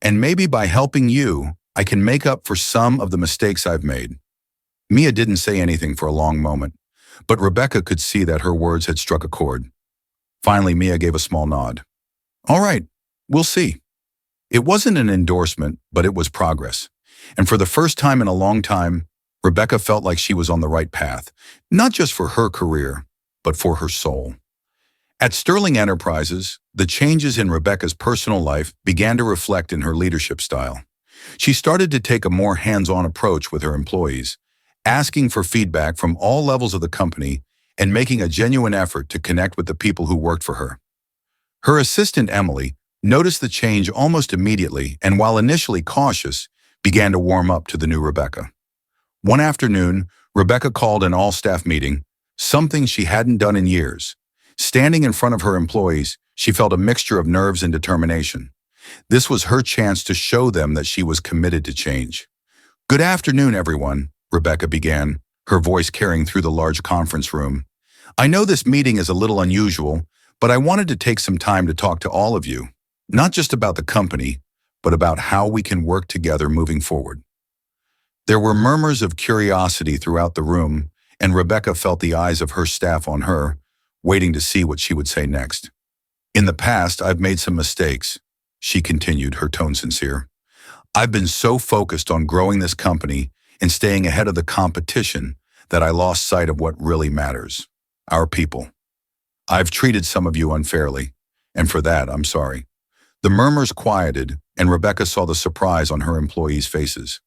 And maybe by helping you, I can make up for some of the mistakes I've made. Mia didn't say anything for a long moment, but Rebecca could see that her words had struck a chord. Finally, Mia gave a small nod. All right, we'll see. It wasn't an endorsement, but it was progress. And for the first time in a long time, Rebecca felt like she was on the right path, not just for her career, but for her soul. At Sterling Enterprises, the changes in Rebecca's personal life began to reflect in her leadership style. She started to take a more hands-on approach with her employees, asking for feedback from all levels of the company and making a genuine effort to connect with the people who worked for her. Her assistant, Emily, noticed the change almost immediately and, while initially cautious, began to warm up to the new Rebecca. One afternoon, Rebecca called an all-staff meeting, something she hadn't done in years. Standing in front of her employees, she felt a mixture of nerves and determination. This was her chance to show them that she was committed to change. Good afternoon, everyone, Rebecca began, her voice carrying through the large conference room. I know this meeting is a little unusual, but I wanted to take some time to talk to all of you, not just about the company, but about how we can work together moving forward. There were murmurs of curiosity throughout the room, and Rebecca felt the eyes of her staff on her, waiting to see what she would say next. In the past, I've made some mistakes, she continued, her tone sincere. I've been so focused on growing this company and staying ahead of the competition that I lost sight of what really matters, our people. I've treated some of you unfairly, and for that, I'm sorry. The murmurs quieted, and Rebecca saw the surprise on her employees' faces.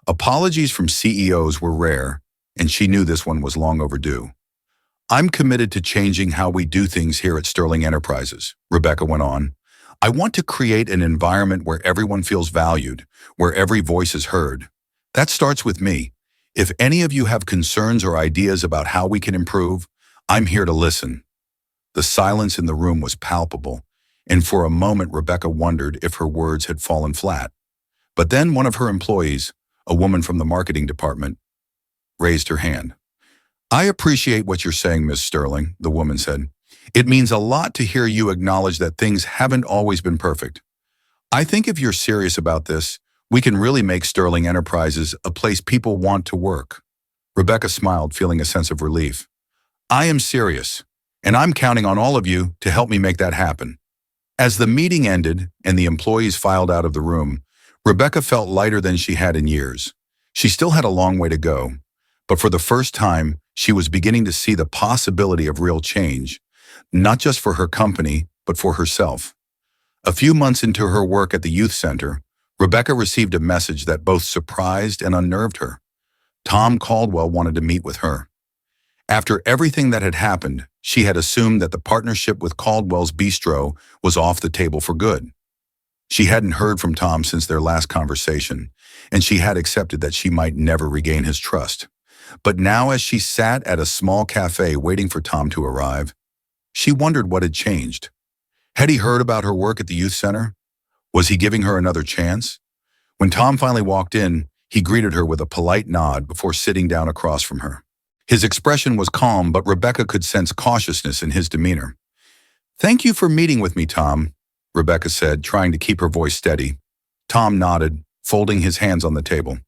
Apologies from CEOs were rare, and she knew this one was long overdue. I'm committed to changing how we do things here at Sterling Enterprises, Rebecca went on. I want to create an environment where everyone feels valued, where every voice is heard. That starts with me. If any of you have concerns or ideas about how we can improve, I'm here to listen. The silence in the room was palpable, and for a moment Rebecca wondered if her words had fallen flat. But then one of her employees, a woman from the marketing department, raised her hand. I appreciate what you're saying, Miss Sterling, the woman said. It means a lot to hear you acknowledge that things haven't always been perfect. I think if you're serious about this, we can really make Sterling Enterprises a place people want to work. Rebecca smiled, feeling a sense of relief. I am serious, and I'm counting on all of you to help me make that happen. As the meeting ended and the employees filed out of the room, Rebecca felt lighter than she had in years. She still had a long way to go, but for the first time, she was beginning to see the possibility of real change, not just for her company, but for herself. A few months into her work at the youth center, Rebecca received a message that both surprised and unnerved her. Tom Caldwell wanted to meet with her. After everything that had happened, she had assumed that the partnership with Caldwell's Bistro was off the table for good. She hadn't heard from Tom since their last conversation, and she had accepted that she might never regain his trust. But now, as she sat at a small cafe waiting for Tom to arrive, she wondered what had changed. Had he heard about her work at the youth center? Was he giving her another chance? When Tom finally walked in, he greeted her with a polite nod before sitting down across from her. His expression was calm, but Rebecca could sense cautiousness in his demeanor. Thank you for meeting with me, Tom, Rebecca said, trying to keep her voice steady. Tom nodded, folding his hands on the table.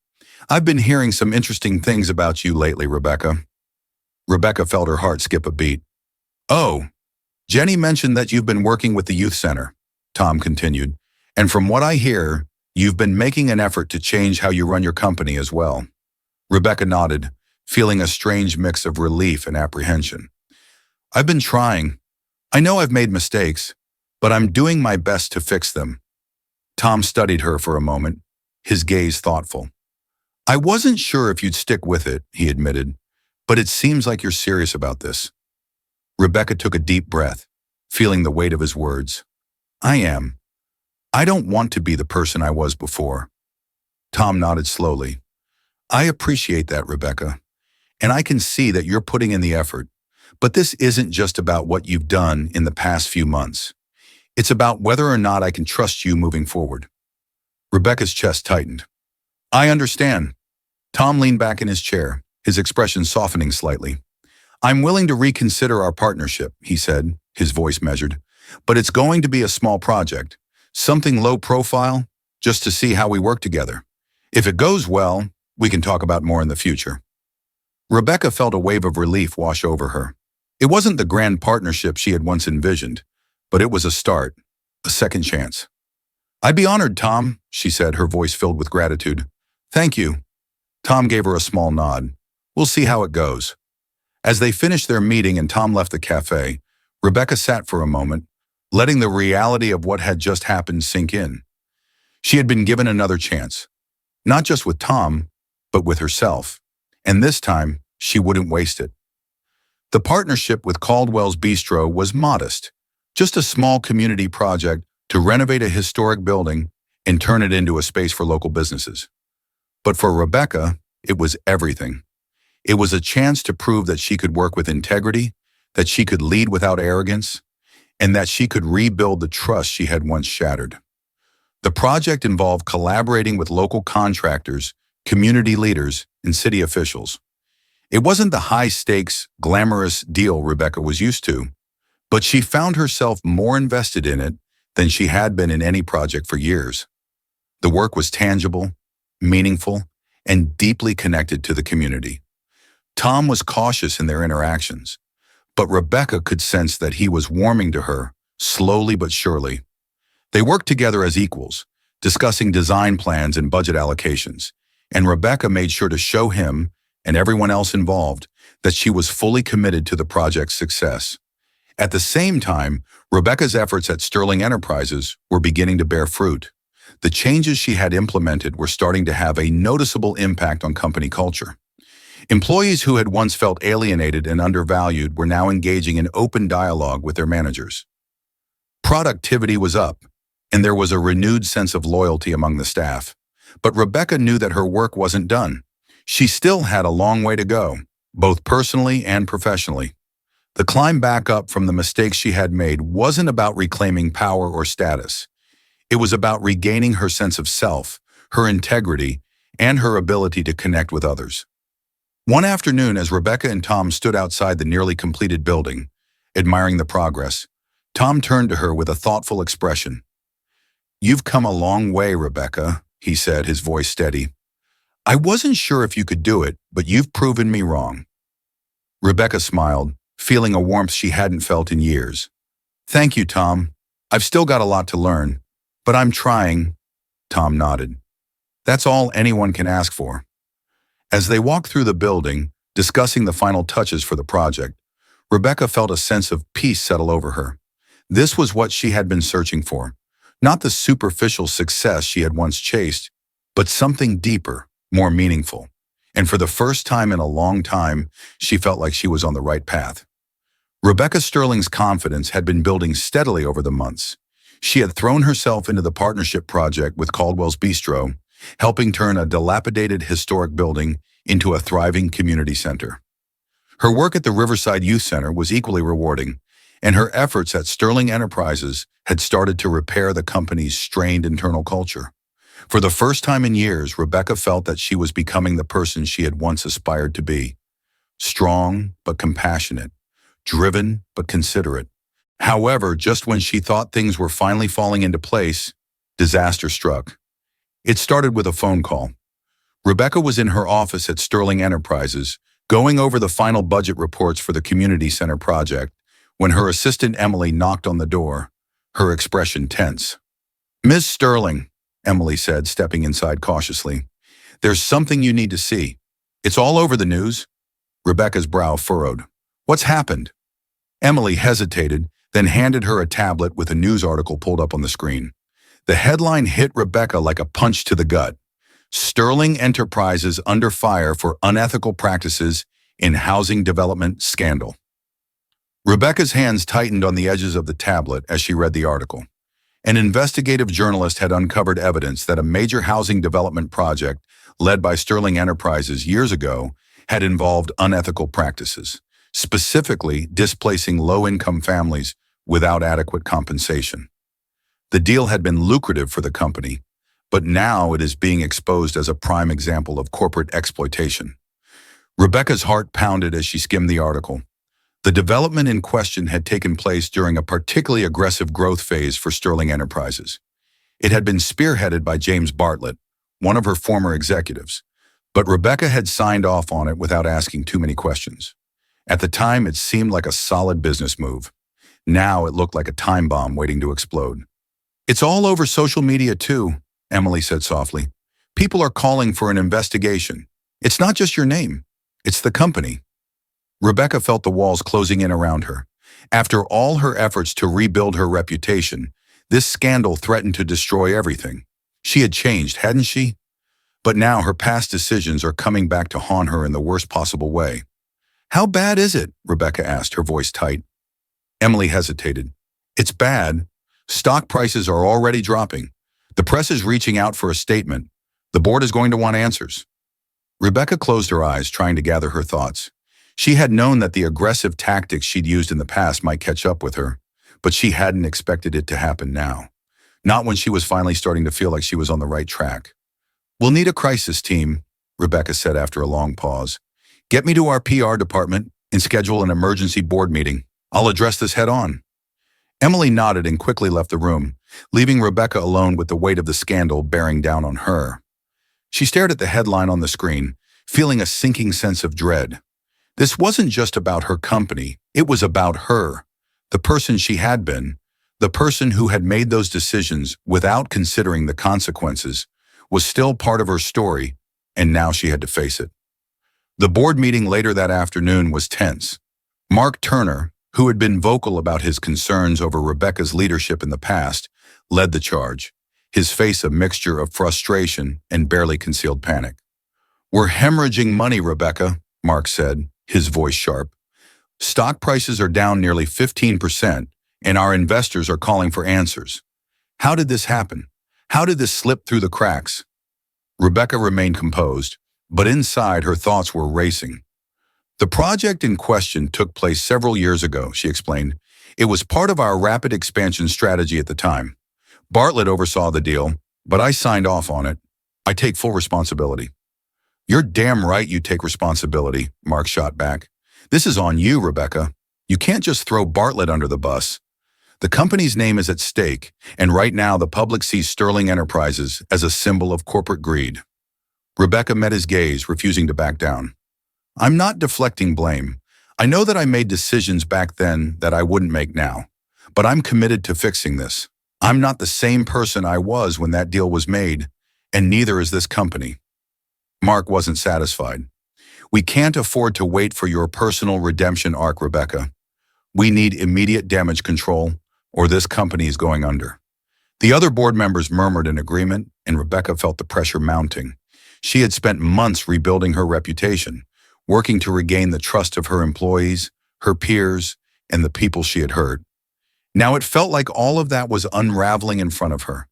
I've been hearing some interesting things about you lately, Rebecca. Rebecca felt her heart skip a beat. Oh, Jenny mentioned that you've been working with the youth center, Tom continued. And from what I hear, you've been making an effort to change how you run your company as well. Rebecca nodded, feeling a strange mix of relief and apprehension. I've been trying. I know I've made mistakes, but I'm doing my best to fix them. Tom studied her for a moment, his gaze thoughtful. I wasn't sure if you'd stick with it, he admitted, but it seems like you're serious about this. Rebecca took a deep breath, feeling the weight of his words. I am. I don't want to be the person I was before. Tom nodded slowly. I appreciate that, Rebecca, and I can see that you're putting in the effort. But this isn't just about what you've done in the past few months. It's about whether or not I can trust you moving forward. Rebecca's chest tightened. I understand. Tom leaned back in his chair, his expression softening slightly. I'm willing to reconsider our partnership, he said, his voice measured. But it's going to be a small project, something low profile, just to see how we work together. If it goes well, we can talk about more in the future. Rebecca felt a wave of relief wash over her. It wasn't the grand partnership she had once envisioned, but it was a start, a second chance. I'd be honored, Tom, she said, her voice filled with gratitude. Thank you. Tom gave her a small nod. We'll see how it goes. As they finished their meeting and Tom left the cafe, Rebecca sat for a moment, letting the reality of what had just happened sink in. She had been given another chance, not just with Tom, but with herself, and this time she wouldn't waste it. The partnership with Caldwell's Bistro was modest, just a small community project to renovate a historic building and turn it into a space for local businesses. But for Rebecca, it was everything. It was a chance to prove that she could work with integrity, that she could lead without arrogance, and that she could rebuild the trust she had once shattered. The project involved collaborating with local contractors, community leaders, and city officials. It wasn't the high-stakes, glamorous deal Rebecca was used to, but she found herself more invested in it than she had been in any project for years. The work was tangible, meaningful, and deeply connected to the community. Tom was cautious in their interactions, but Rebecca could sense that he was warming to her, slowly but surely. They worked together as equals, discussing design plans and budget allocations, and Rebecca made sure to show him and everyone else involved that she was fully committed to the project's success. At the same time, Rebecca's efforts at Sterling Enterprises were beginning to bear fruit. The changes she had implemented were starting to have a noticeable impact on company culture. Employees who had once felt alienated and undervalued were now engaging in open dialogue with their managers. Productivity was up, and there was a renewed sense of loyalty among the staff. But Rebecca knew that her work wasn't done. She still had a long way to go, both personally and professionally. The climb back up from the mistakes she had made wasn't about reclaiming power or status. It was about regaining her sense of self, her integrity, and her ability to connect with others. One afternoon, as Rebecca and Tom stood outside the nearly completed building, admiring the progress, Tom turned to her with a thoughtful expression. You've come a long way, Rebecca, he said, his voice steady. I wasn't sure if you could do it, but you've proven me wrong. Rebecca smiled, feeling a warmth she hadn't felt in years. Thank you, Tom. I've still got a lot to learn, but I'm trying. Tom nodded. That's all anyone can ask for. As they walked through the building, discussing the final touches for the project, Rebecca felt a sense of peace settle over her. This was what she had been searching for. Not the superficial success she had once chased, but something deeper, more meaningful. And for the first time in a long time, she felt like she was on the right path. Rebecca Sterling's confidence had been building steadily over the months. She had thrown herself into the partnership project with Caldwell's Bistro, helping turn a dilapidated historic building into a thriving community center. Her work at the Riverside Youth Center was equally rewarding, and her efforts at Sterling Enterprises had started to repair the company's strained internal culture. For the first time in years, Rebecca felt that she was becoming the person she had once aspired to be. Strong but compassionate, driven but considerate. However, just when she thought things were finally falling into place, disaster struck. It started with a phone call. Rebecca was in her office at Sterling Enterprises, going over the final budget reports for the community center project, when her assistant Emily knocked on the door, her expression tense. Ms. Sterling, Emily said, stepping inside cautiously. There's something you need to see. It's all over the news. Rebecca's brow furrowed. What's happened? Emily hesitated, then handed her a tablet with a news article pulled up on the screen. The headline hit Rebecca like a punch to the gut. Sterling Enterprises under fire for unethical practices in housing development scandal. Rebecca's hands tightened on the edges of the tablet as she read the article. An investigative journalist had uncovered evidence that a major housing development project led by Sterling Enterprises years ago had involved unethical practices, specifically displacing low-income families without adequate compensation. The deal had been lucrative for the company, but now it is being exposed as a prime example of corporate exploitation. Rebecca's heart pounded as she skimmed the article. The development in question had taken place during a particularly aggressive growth phase for Sterling Enterprises. It had been spearheaded by James Bartlett, one of her former executives, but Rebecca had signed off on it without asking too many questions. At the time, it seemed like a solid business move. Now it looked like a time bomb waiting to explode. It's all over social media too, Emily said softly. People are calling for an investigation. It's not just your name. It's the company. Rebecca felt the walls closing in around her. After all her efforts to rebuild her reputation, this scandal threatened to destroy everything. She had changed, hadn't she? But now her past decisions are coming back to haunt her in the worst possible way. How bad is it? Rebecca asked, her voice tight. Emily hesitated. It's bad. Stock prices are already dropping. The press is reaching out for a statement. The board is going to want answers. Rebecca closed her eyes, trying to gather her thoughts. She had known that the aggressive tactics she'd used in the past might catch up with her, but she hadn't expected it to happen now. Not when she was finally starting to feel like she was on the right track. We'll need a crisis team, Rebecca said after a long pause. Get me to our PR department and schedule an emergency board meeting. I'll address this head on. Emily nodded and quickly left the room, leaving Rebecca alone with the weight of the scandal bearing down on her. She stared at the headline on the screen, feeling a sinking sense of dread. This wasn't just about her company, it was about her, the person she had been, the person who had made those decisions without considering the consequences, was still part of her story, and now she had to face it. The board meeting later that afternoon was tense. Mark Turner, who had been vocal about his concerns over Rebecca's leadership in the past, led the charge, his face a mixture of frustration and barely concealed panic. We're hemorrhaging money, Rebecca, Mark said, his voice sharp. Stock prices are down nearly 15%, and our investors are calling for answers. How did this happen? How did this slip through the cracks? Rebecca remained composed, but inside her thoughts were racing. The project in question took place several years ago, she explained. It was part of our rapid expansion strategy at the time. Bartlett oversaw the deal, but I signed off on it. I take full responsibility. You're damn right you take responsibility, Mark shot back. This is on you, Rebecca. You can't just throw Bartlett under the bus. The company's name is at stake, and right now the public sees Sterling Enterprises as a symbol of corporate greed. Rebecca met his gaze, refusing to back down. I'm not deflecting blame. I know that I made decisions back then that I wouldn't make now, but I'm committed to fixing this. I'm not the same person I was when that deal was made, and neither is this company. Mark wasn't satisfied. We can't afford to wait for your personal redemption arc, Rebecca. We need immediate damage control, or this company is going under. The other board members murmured in agreement, and Rebecca felt the pressure mounting. She had spent months rebuilding her reputation, working to regain the trust of her employees, her peers, and the people she had hurt. Now it felt like all of that was unraveling in front of her.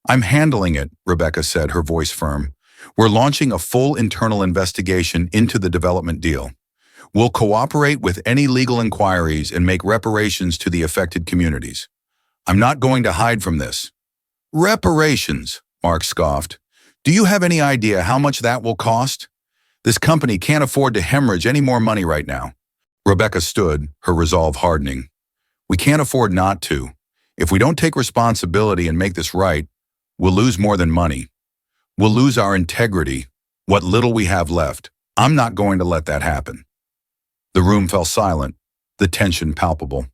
I'm handling it, Rebecca said, her voice firm. We're launching a full internal investigation into the development deal. We'll cooperate with any legal inquiries and make reparations to the affected communities. I'm not going to hide from this. Reparations, Mark scoffed. Do you have any idea how much that will cost? This company can't afford to hemorrhage any more money right now. Rebecca stood, her resolve hardening. We can't afford not to. If we don't take responsibility and make this right, we'll lose more than money. We'll lose our integrity, what little we have left. I'm not going to let that happen. The room fell silent, the tension palpable.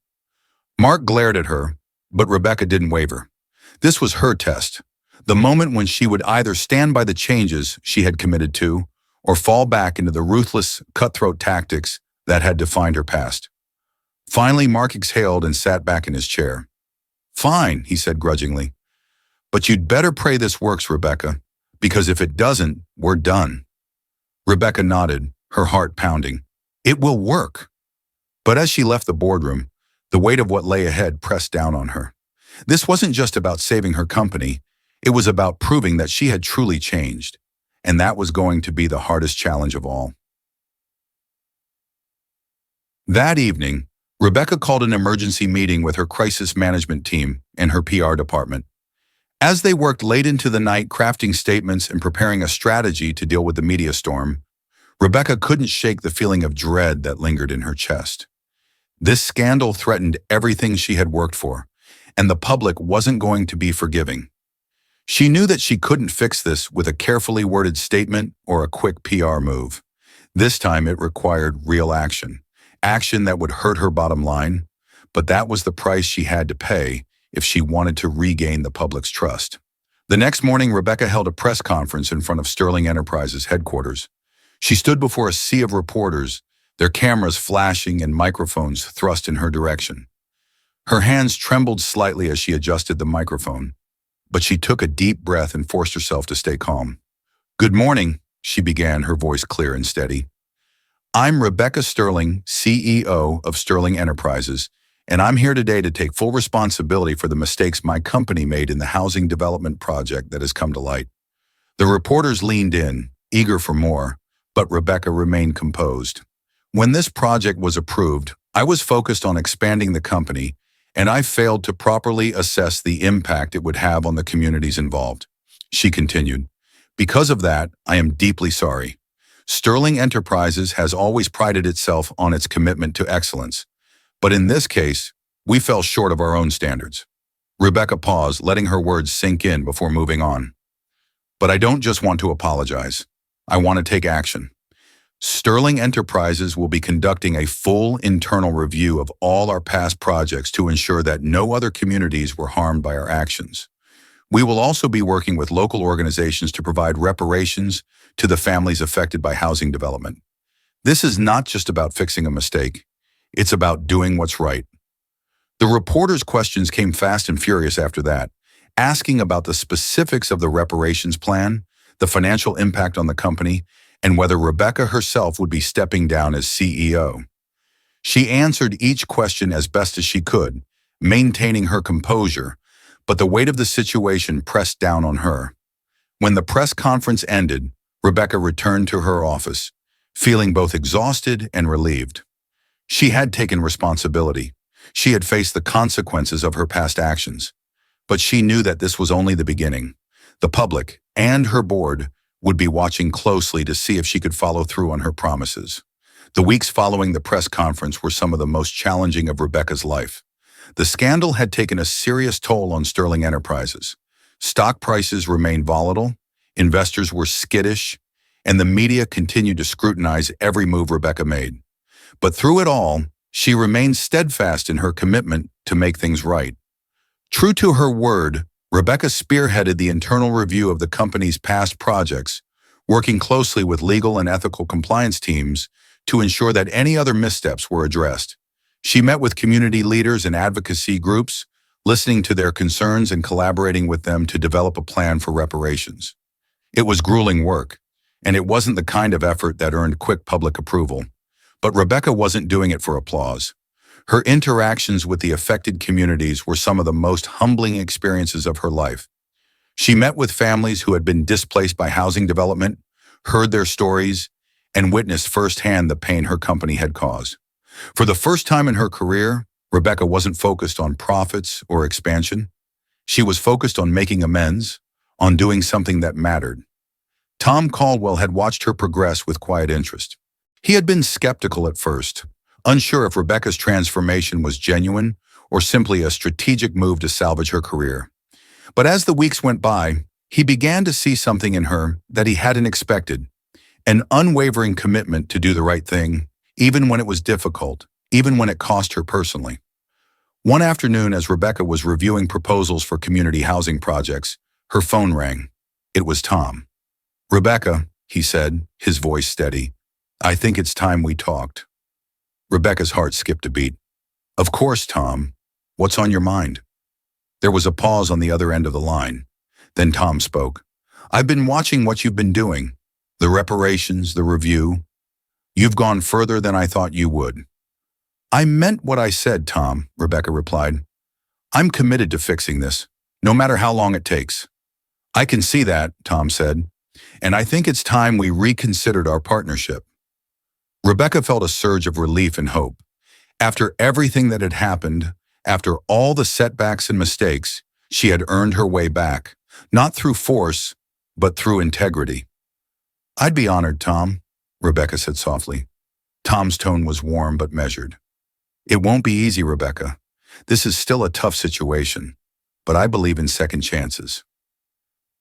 Mark glared at her, but Rebecca didn't waver. This was her test, the moment when she would either stand by the changes she had committed to, or fall back into the ruthless, cutthroat tactics that had defined her past. Finally, Mark exhaled and sat back in his chair. "Fine," he said grudgingly. "But you'd better pray this works, Rebecca, because if it doesn't, we're done." Rebecca nodded, her heart pounding. It will work. But as she left the boardroom, the weight of what lay ahead pressed down on her. This wasn't just about saving her company, it was about proving that she had truly changed, and that was going to be the hardest challenge of all. That evening, Rebecca called an emergency meeting with her crisis management team and her PR department. As they worked late into the night crafting statements and preparing a strategy to deal with the media storm, Rebecca couldn't shake the feeling of dread that lingered in her chest. This scandal threatened everything she had worked for, and the public wasn't going to be forgiving. She knew that she couldn't fix this with a carefully worded statement or a quick PR move. This time it required real action, action that would hurt her bottom line, but that was the price she had to pay if she wanted to regain the public's trust. The next morning, Rebecca held a press conference in front of Sterling Enterprises headquarters. She stood before a sea of reporters, their cameras flashing and microphones thrust in her direction. Her hands trembled slightly as she adjusted the microphone, but she took a deep breath and forced herself to stay calm. "Good morning," she began, her voice clear and steady. "I'm Rebecca Sterling, CEO of Sterling Enterprises, and I'm here today to take full responsibility for the mistakes my company made in the housing development project that has come to light." The reporters leaned in, eager for more, but Rebecca remained composed. "When this project was approved, I was focused on expanding the company, and I failed to properly assess the impact it would have on the communities involved," she continued. "Because of that, I am deeply sorry. Sterling Enterprises has always prided itself on its commitment to excellence, but in this case, we fell short of our own standards." Rebecca paused, letting her words sink in before moving on. "But I don't just want to apologize. I want to take action. Sterling Enterprises will be conducting a full internal review of all our past projects to ensure that no other communities were harmed by our actions. We will also be working with local organizations to provide reparations to the families affected by housing development. This is not just about fixing a mistake. It's about doing what's right." The reporters' questions came fast and furious after that, asking about the specifics of the reparations plan, the financial impact on the company, and whether Rebecca herself would be stepping down as CEO. She answered each question as best as she could, maintaining her composure, but the weight of the situation pressed down on her. When the press conference ended, Rebecca returned to her office, feeling both exhausted and relieved. She had taken responsibility. She had faced the consequences of her past actions. But she knew that this was only the beginning. The public and her board would be watching closely to see if she could follow through on her promises. The weeks following the press conference were some of the most challenging of Rebecca's life. The scandal had taken a serious toll on Sterling Enterprises. Stock prices remained volatile, investors were skittish, and the media continued to scrutinize every move Rebecca made. But through it all, she remained steadfast in her commitment to make things right. True to her word, Rebecca spearheaded the internal review of the company's past projects, working closely with legal and ethical compliance teams to ensure that any other missteps were addressed. She met with community leaders and advocacy groups, listening to their concerns and collaborating with them to develop a plan for reparations. It was grueling work, and it wasn't the kind of effort that earned quick public approval. But Rebecca wasn't doing it for applause. Her interactions with the affected communities were some of the most humbling experiences of her life. She met with families who had been displaced by housing development, heard their stories, and witnessed firsthand the pain her company had caused. For the first time in her career, Rebecca wasn't focused on profits or expansion. She was focused on making amends, on doing something that mattered. Tom Caldwell had watched her progress with quiet interest. He had been skeptical at first, unsure if Rebecca's transformation was genuine or simply a strategic move to salvage her career. But as the weeks went by, he began to see something in her that he hadn't expected, an unwavering commitment to do the right thing, even when it was difficult, even when it cost her personally. One afternoon, as Rebecca was reviewing proposals for community housing projects, her phone rang. It was Tom. "Rebecca," he said, his voice steady. "I think it's time we talked." Rebecca's heart skipped a beat. "Of course, Tom. What's on your mind?" There was a pause on the other end of the line. Then Tom spoke. "I've been watching what you've been doing. The reparations, the review. You've gone further than I thought you would." "I meant what I said, Tom," Rebecca replied. "I'm committed to fixing this, no matter how long it takes." "I can see that," Tom said, "and I think it's time we reconsidered our partnership." Rebecca felt a surge of relief and hope. After everything that had happened, after all the setbacks and mistakes, she had earned her way back, not through force, but through integrity. "I'd be honored, Tom," Rebecca said softly. Tom's tone was warm but measured. "It won't be easy, Rebecca. This is still a tough situation, but I believe in second chances."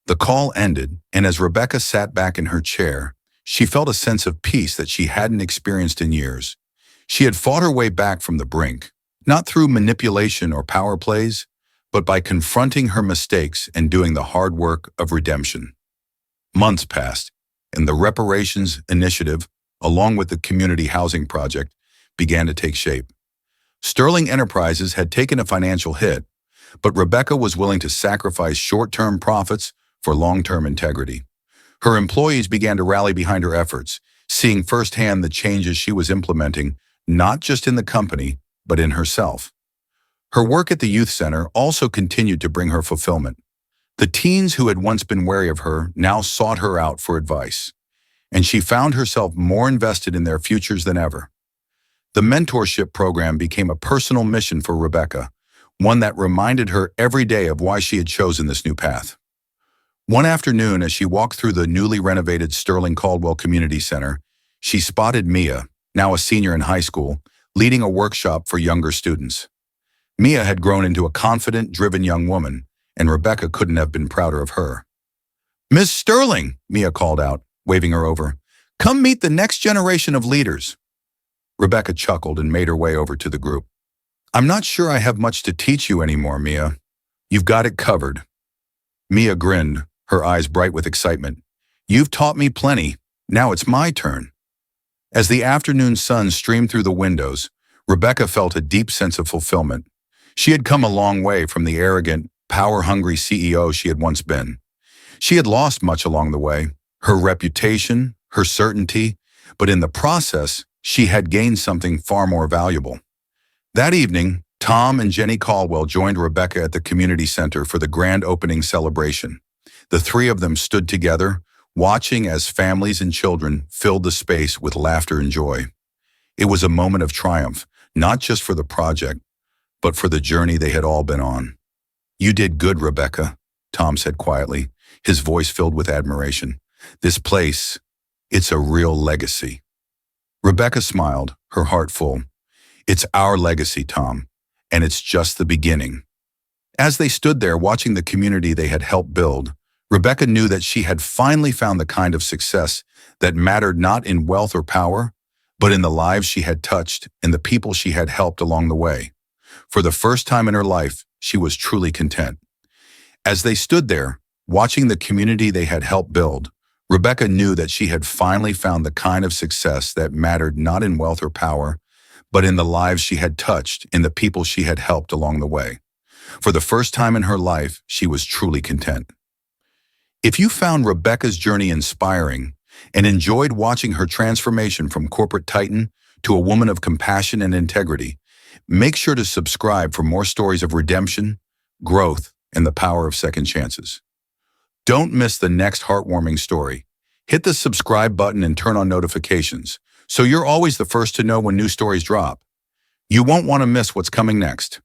The call ended, and as Rebecca sat back in her chair, she felt a sense of peace that she hadn't experienced in years. She had fought her way back from the brink, not through manipulation or power plays, but by confronting her mistakes and doing the hard work of redemption. Months passed, and the reparations initiative, along with the community housing project, began to take shape. Sterling Enterprises had taken a financial hit, but Rebecca was willing to sacrifice short-term profits for long-term integrity. Her employees began to rally behind her efforts, seeing firsthand the changes she was implementing, not just in the company, but in herself. Her work at the youth center also continued to bring her fulfillment. The teens who had once been wary of her now sought her out for advice, and she found herself more invested in their futures than ever. The mentorship program became a personal mission for Rebecca, one that reminded her every day of why she had chosen this new path. One afternoon, as she walked through the newly renovated Sterling Caldwell Community Center, she spotted Mia, now a senior in high school, leading a workshop for younger students. Mia had grown into a confident, driven young woman, and Rebecca couldn't have been prouder of her. "Miss Sterling," Mia called out, waving her over. "Come meet the next generation of leaders." Rebecca chuckled and made her way over to the group. "I'm not sure I have much to teach you anymore, Mia. You've got it covered." Mia grinned, her eyes bright with excitement. "You've taught me plenty. Now it's my turn." As the afternoon sun streamed through the windows, Rebecca felt a deep sense of fulfillment. She had come a long way from the arrogant, power-hungry CEO she had once been. She had lost much along the way, her reputation, her certainty, but in the process, she had gained something far more valuable. That evening, Tom and Jenny Caldwell joined Rebecca at the community center for the grand opening celebration. The three of them stood together, watching as families and children filled the space with laughter and joy. It was a moment of triumph, not just for the project, but for the journey they had all been on. "You did good, Rebecca," Tom said quietly, his voice filled with admiration. "This place, it's a real legacy." Rebecca smiled, her heart full. "It's our legacy, Tom, and it's just the beginning." As they stood there watching the community they had helped build, Rebecca knew that she had finally found the kind of success that mattered not in wealth or power, but in the lives she had touched and the people she had helped along the way. For the first time in her life, she was truly content. As they stood there, watching the community they had helped build, Rebecca knew that she had finally found the kind of success that mattered not in wealth or power, but in the lives she had touched and the people she had helped along the way. For the first time in her life, she was truly content. If you found Rebecca's journey inspiring and enjoyed watching her transformation from corporate titan to a woman of compassion and integrity, make sure to subscribe for more stories of redemption, growth, and the power of second chances. Don't miss the next heartwarming story. Hit the subscribe button and turn on notifications so you're always the first to know when new stories drop. You won't want to miss what's coming next.